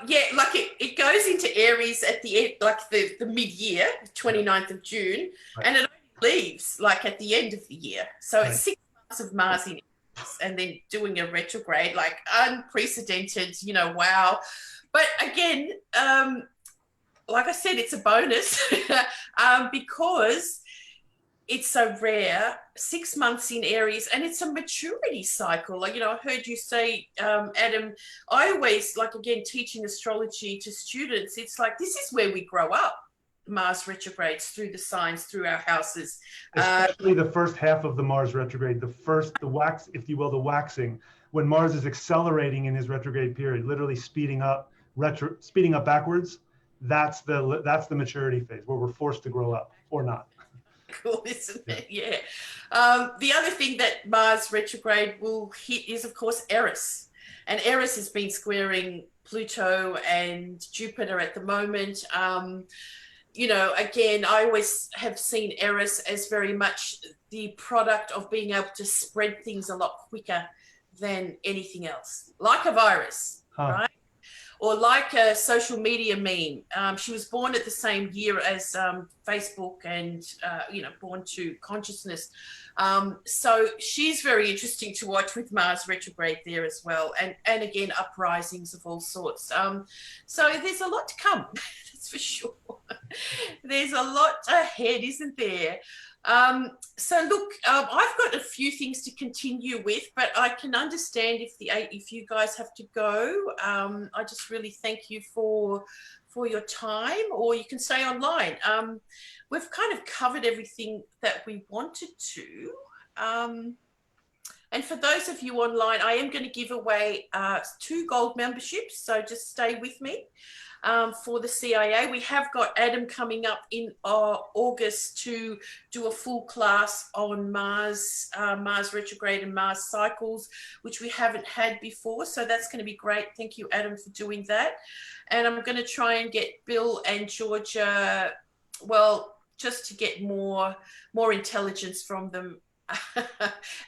Yeah, like it goes into Aries at the end, like the mid-year, 29th of June, and it only leaves like at the end of the year. So it's 6 months of Mars in Aries and then doing a retrograde, like unprecedented, you know, wow. But again, like I said, it's a bonus because it's so rare, 6 months in Aries, and it's a maturity cycle. Like, you know, I heard you say, Adam, I always, like, again, teaching astrology to students, it's like, this is where we grow up. Mars retrogrades through the signs, through our houses. Especially the first half of the Mars retrograde, the wax, if you will, the waxing, when Mars is accelerating in his retrograde period, literally speeding up backwards. That's the maturity phase where we're forced to grow up or not. Cool, isn't it? Yeah. The other thing that Mars retrograde will hit is, of course, Eris. And Eris has been squaring Pluto and Jupiter at the moment. You know, again, I always have seen Eris as very much the product of being able to spread things a lot quicker than anything else, like a virus, right? Or like a social media meme. She was born at the same year as Facebook and, you know, born to consciousness. So she's very interesting to watch with Mars retrograde there as well. And again, uprisings of all sorts. So there's a lot to come, that's for sure. There's a lot ahead, isn't there? So look, I've got a few things to continue with, but I can understand if you guys have to go. I just really thank you for your time, or you can stay online. We've kind of covered everything that we wanted to. And for those of you online, I am going to give away 2 gold memberships, so just stay with me. For the CIA. We have got Adam coming up in August to do a full class on Mars retrograde and Mars cycles, which we haven't had before. So that's going to be great. Thank you, Adam, for doing that. And I'm going to try and get Bill and Georgia, well, just to get more intelligence from them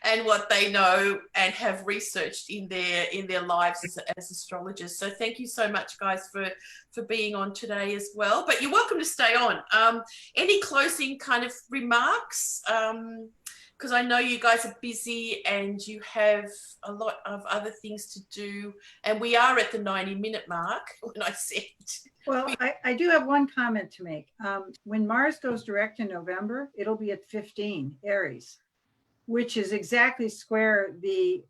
and what they know and have researched in their lives as astrologers. So thank you so much, guys, for being on today as well. But you're welcome to stay on. Any closing kind of remarks? Because I know you guys are busy and you have a lot of other things to do. And we are at the 90-minute mark when I said. Well, I do have one comment to make. When Mars goes direct in November, it'll be at 15 Aries, which is exactly square the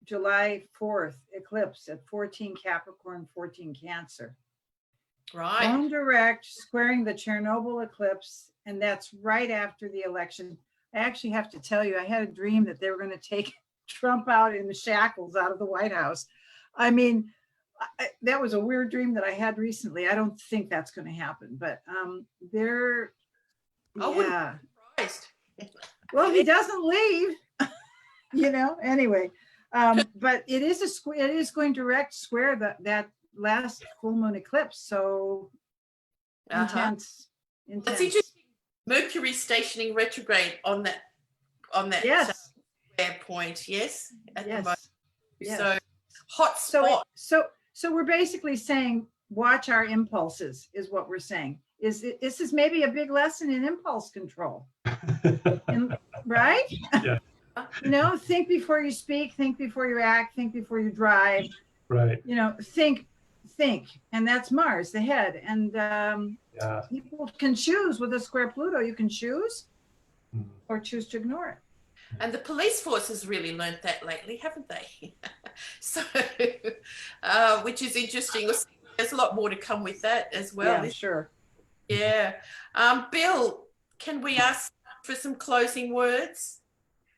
July 4th eclipse at 14 Capricorn, 14 Cancer. Right. Going direct, squaring the Chernobyl eclipse, and that's right after the election. I actually have to tell you, I had a dream that they were going to take Trump out in the shackles out of the White House. I mean, that was a weird dream that I had recently. I don't think that's going to happen, but they're, yeah. Surprised. Well, he doesn't leave, you know, anyway. But it is a square. It is going direct square that last full moon eclipse. So intense. That's interesting. Mercury stationing retrograde on that Yes. square point. Yes. At the moment. Yes. So hot spot. So we're basically saying watch our impulses is what we're saying. This is maybe a big lesson in impulse control. Right? Yeah. You know, think before you speak, think before you act, think before you drive. Right. You know, think, and that's Mars, the head. And people can choose with a square Pluto. You can choose or choose to ignore it. And the police force has really learned that lately, haven't they? So, which is interesting. There's a lot more to come with that as well. Yeah, sure. Yeah. Bill, can we ask for some closing words?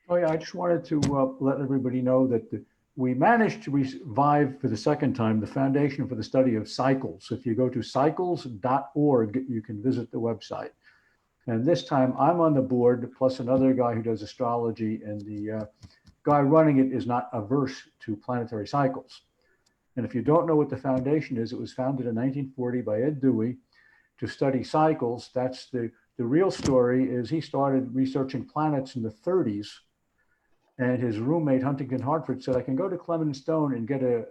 Oh yeah, I just wanted to let everybody know that we managed to revive for the second time the Foundation for the Study of Cycles. If you go to cycles.org, you can visit the website. And this time I'm on the board, plus another guy who does astrology, and the guy running it is not averse to planetary cycles. And if you don't know what the foundation is, it was founded in 1940 by Ed Dewey to study cycles. That's the real story is he started researching planets in the 30s. And his roommate, Huntington Hartford, said, I can go to Clement Stone and get a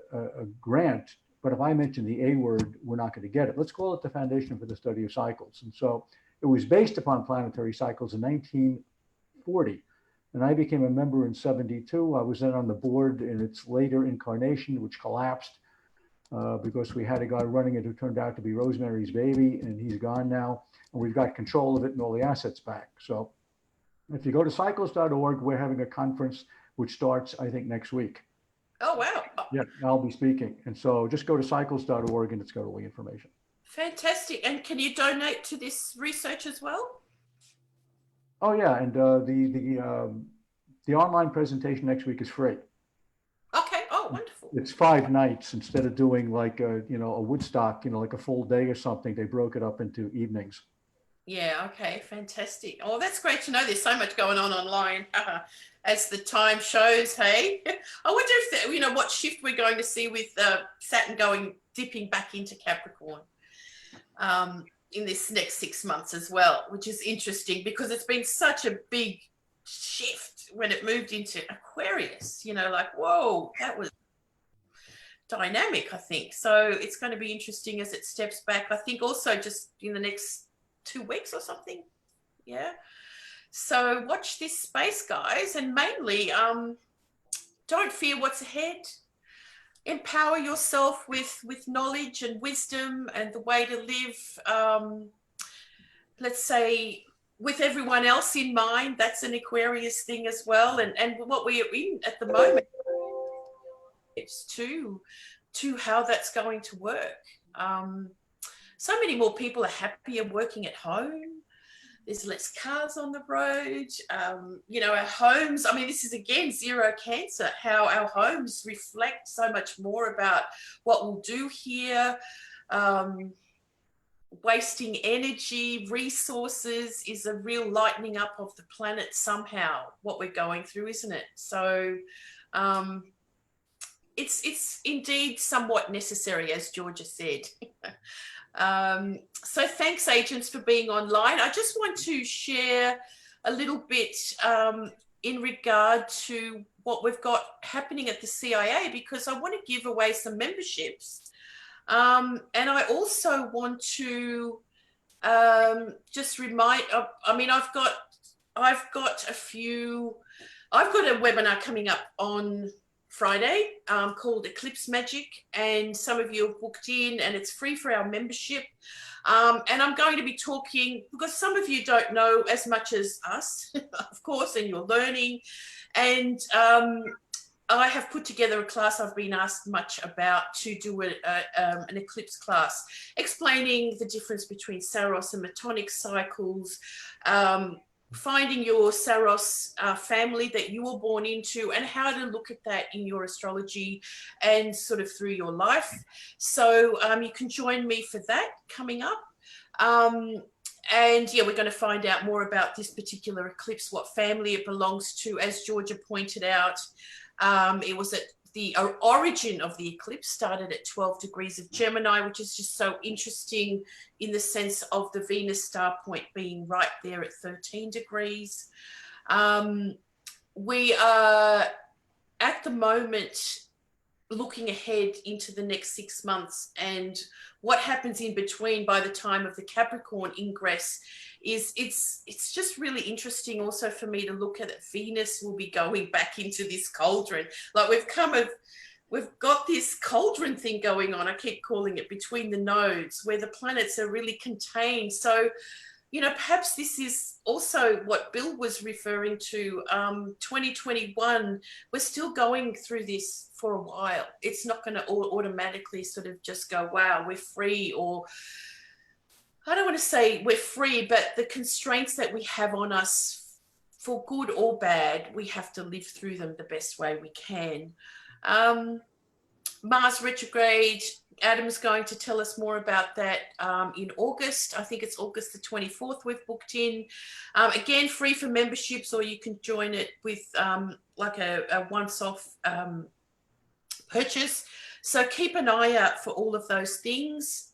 grant, but if I mention the A word, we're not going to get it. Let's call it the Foundation for the Study of Cycles. And so it was based upon planetary cycles in 1940. And I became a member in 72. I was then on the board in its later incarnation, which collapsed because we had a guy running it who turned out to be Rosemary's Baby, and he's gone now. And we've got control of it and all the assets back. So if you go to cycles.org, we're having a conference which starts, I think, next week. Oh, wow. Yeah, I'll be speaking. And so just go to cycles.org and it's got all the information. Fantastic. And can you donate to this research as well? Oh, yeah. And the online presentation next week is free. Okay. Oh, wonderful. It's 5 nights instead of doing like a Woodstock, like a full day or something. They broke it up into evenings. Yeah, okay, fantastic. Oh, that's great to know. There's so much going on online as the time shows, hey? I wonder if, what shift we're going to see with Saturn dipping back into Capricorn in this next 6 months as well, which is interesting because it's been such a big shift when it moved into Aquarius, like, whoa, that was dynamic, I think. So it's going to be interesting as it steps back. I think also just in the next 2 weeks or something. Yeah. So watch this space, guys, and mainly don't fear what's ahead. Empower yourself with knowledge and wisdom and the way to live, let's say, with everyone else in mind. That's an Aquarius thing as well. And what we are in at the moment is to how that's going to work. So many more people are happier working at home. There's less cars on the road. Our homes, this is again zero Cancer, how our homes reflect so much more about what we'll do here. Wasting energy, resources is a real lightening up of the planet somehow, what we're going through, isn't it? So it's indeed somewhat necessary, as Georgia said. So thanks, agents, for being online. I just want to share a little bit in regard to what we've got happening at the CIA, because I want to give away some memberships. And I also want to just remind, I've got a webinar coming up on Friday called Eclipse Magic, and some of you have booked in, and it's free for our membership. And I'm going to be talking, because some of you don't know as much as us, of course, and you're learning. And I have put together a class I've been asked much about to do an eclipse class, explaining the difference between Saros and Metonic cycles, finding your Saros family that you were born into, and how to look at that in your astrology and sort of through your life. So you can join me for that coming up. And yeah, we're going to find out more about this particular eclipse, what family it belongs to, as Georgia pointed out. It was at the origin of the eclipse started at 12 degrees of Gemini, which is just so interesting in the sense of the Venus star point being right there at 13 degrees. We are at the moment looking ahead into the next 6 months, and what happens in between by the time of the Capricorn ingress is it's just really interesting also for me to look at it. Venus will be going back into this cauldron. Like we've got this cauldron thing going on, I keep calling it, between the nodes where the planets are really contained. So, you know, perhaps this is also what Bill was referring to. 2021, we're still going through this for a while. It's not going to automatically sort of just go, wow, we're free, or I don't want to say we're free, but the constraints that we have on us, for good or bad, we have to live through them the best way we can. Mars retrograde, Adam's going to tell us more about that in August. I think it's August the 24th we've booked in. Again, free for memberships, or you can join it with like a once-off purchase. So keep an eye out for all of those things.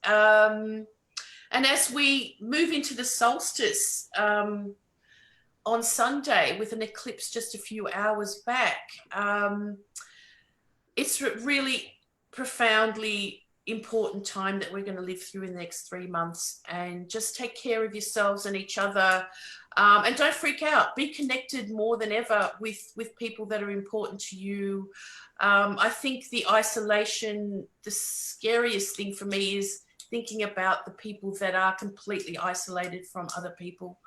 And as we move into the solstice on Sunday with an eclipse just a few hours back, it's really profoundly important time that we're going to live through in the next 3 months, and just take care of yourselves and each other, and don't freak out. Be connected more than ever with people that are important to you. I think the isolation, the scariest thing for me is thinking about the people that are completely isolated from other people,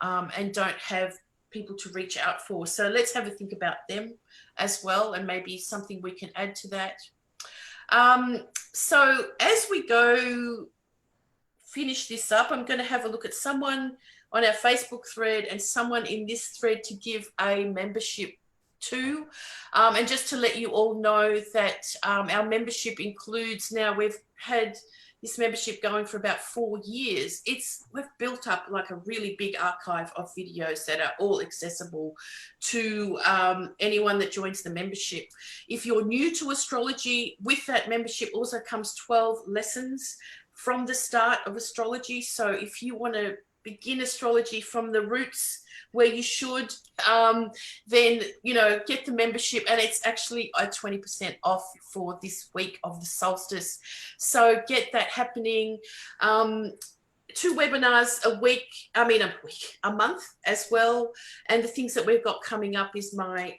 and don't have people to reach out for. So let's have a think about them as well, and maybe something we can add to that. So as we go finish this up, I'm going to have a look at someone on our Facebook thread and someone in this thread to give a membership to. And just to let you all know that our membership includes, now we've had this membership going for about 4 years. We've built up like a really big archive of videos that are all accessible to anyone that joins the membership. If you're new to astrology, with that membership also comes 12 lessons from the start of astrology. So if you want to begin astrology from the roots where you should, then, you know, get the membership, and it's actually a 20% off for this week of the solstice. So get that happening. 2 webinars a month as well. And the things that we've got coming up is my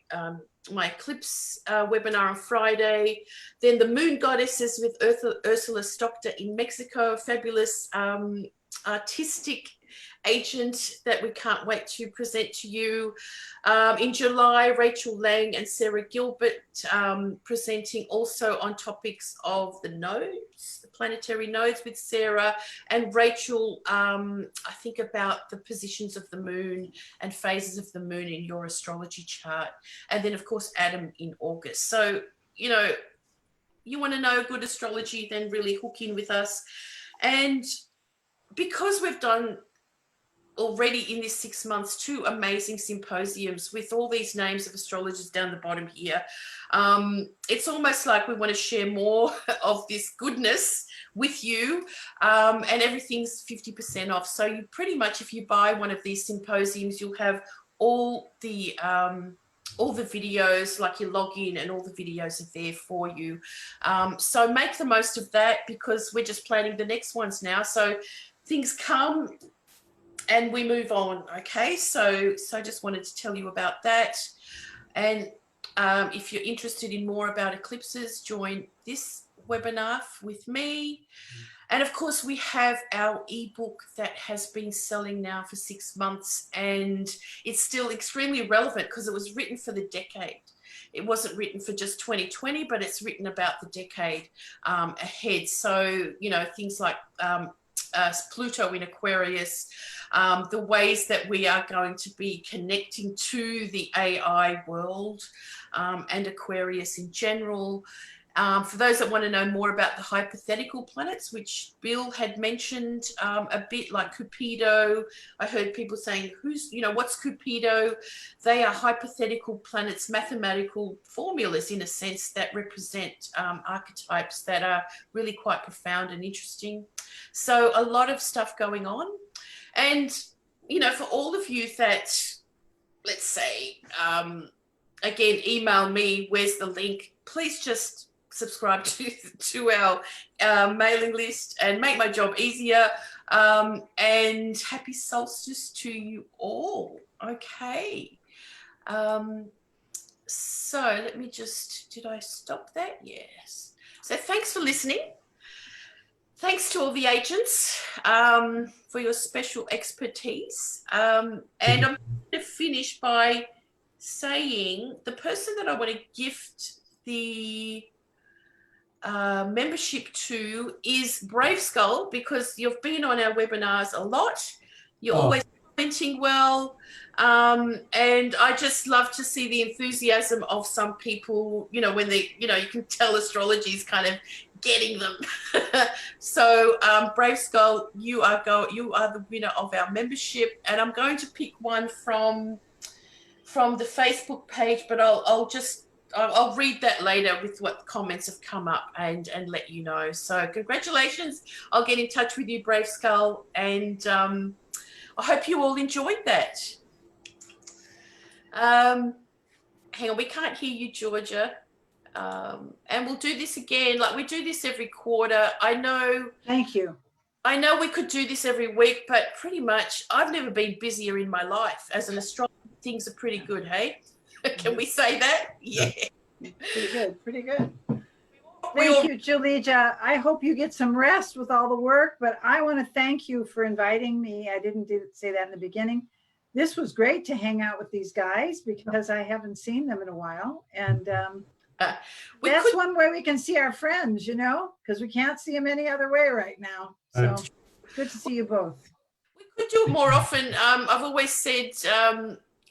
Eclipse webinar on Friday. Then the Moon Goddesses with Ursula Stockter in Mexico, fabulous artistic agent that we can't wait to present to you. In July, Rachel Lang and Sarah Gilbert presenting also on topics of the nodes, the planetary nodes, with Sarah and Rachel, I think about the positions of the moon and phases of the moon in your astrology chart. And then of course, Adam in August. So, you know, you want to know good astrology, then really hook in with us. And because we've done already in this 6 months 2 amazing symposiums with all these names of astrologers down the bottom here, it's almost like we want to share more of this goodness with you, and everything's 50% off. So you pretty much, if you buy one of these symposiums, you'll have all the videos, like you log in and all the videos are there for you. So make the most of that, because we're just planning the next ones now. So things come and we move on. Okay, so I just wanted to tell you about that. And if you're interested in more about eclipses, join this webinar with me. And of course, we have our ebook that has been selling now for 6 months, and it's still extremely relevant because it was written for the decade. It wasn't written for just 2020, but it's written about the decade ahead. So, you know, things like Pluto in Aquarius, the ways that we are going to be connecting to the AI world, and Aquarius in general. For those that want to know more about the hypothetical planets, which Bill had mentioned a bit, like Cupido, I heard people saying, what's Cupido? They are hypothetical planets, mathematical formulas in a sense that represent archetypes that are really quite profound and interesting. So a lot of stuff going on. And, for all of you that, let's say, again, email me, where's the link? Please just subscribe to our mailing list and make my job easier. And happy solstice to you all. Okay. So let me did I stop that? Yes. So thanks for listening. Thanks to all the agents for your special expertise. And I'm going to finish by saying the person that I want to gift the membership to is Brave Skull, because you've been on our webinars a lot. You're always commenting well. And I just love to see the enthusiasm of some people, when they, you can tell astrology is kind of getting them. So Brave Skull, you are the winner of our membership, and I'm going to pick one from the Facebook page, but I'll read that later with what comments have come up and let you know. So congratulations. I'll get in touch with you, Brave Skull, and I hope you all enjoyed that. Hang on, we can't hear you, Georgia. And we'll do this again. Like, we do this every quarter. I know. Thank you. I know we could do this every week, but pretty much I've never been busier in my life. As an astrologer, things are pretty good, hey? Can we say that? Yeah. Pretty good. Thank you, Julija. I hope you get some rest with all the work, but I want to thank you for inviting me. I didn't say that in the beginning. This was great to hang out with these guys because I haven't seen them in a while. And that's one way we can see our friends, because we can't see them any other way right now. So good to see you both. We could do it more often. I've always said,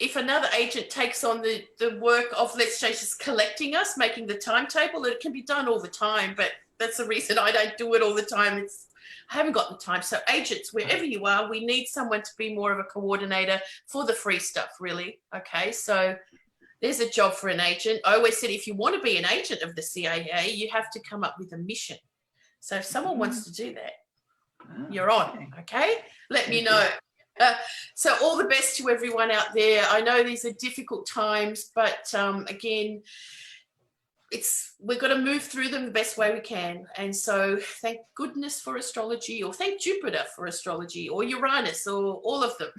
if another agent takes on the work of, let's say, just collecting us, making the timetable, it can be done all the time, but that's the reason I don't do it all the time. I haven't got the time. So agents, wherever you are, we need someone to be more of a coordinator for the free stuff, really. Okay, so there's a job for an agent. I always said, if you want to be an agent of the CAA, you have to come up with a mission. So if someone wants to do that, you're on, okay? Let me know. So all the best to everyone out there. I know these are difficult times, but again, we've got to move through them the best way we can. And so thank goodness for astrology, or thank Jupiter for astrology, or Uranus, or all of them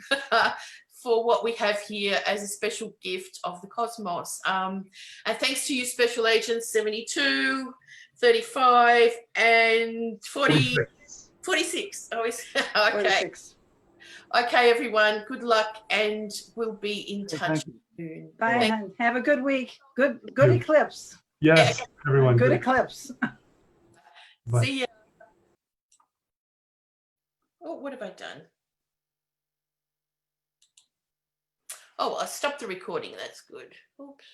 for what we have here as a special gift of the cosmos. And thanks to you, special agents 72, 35, and 46. Always. Okay. 46. Okay, everyone. Good luck, and we'll be in touch soon. Bye, hon. Have a good week. Good eclipse. Yes, everyone. Good eclipse. Bye. See ya. Oh, what have I done? Oh, I stopped the recording. That's good. Oops.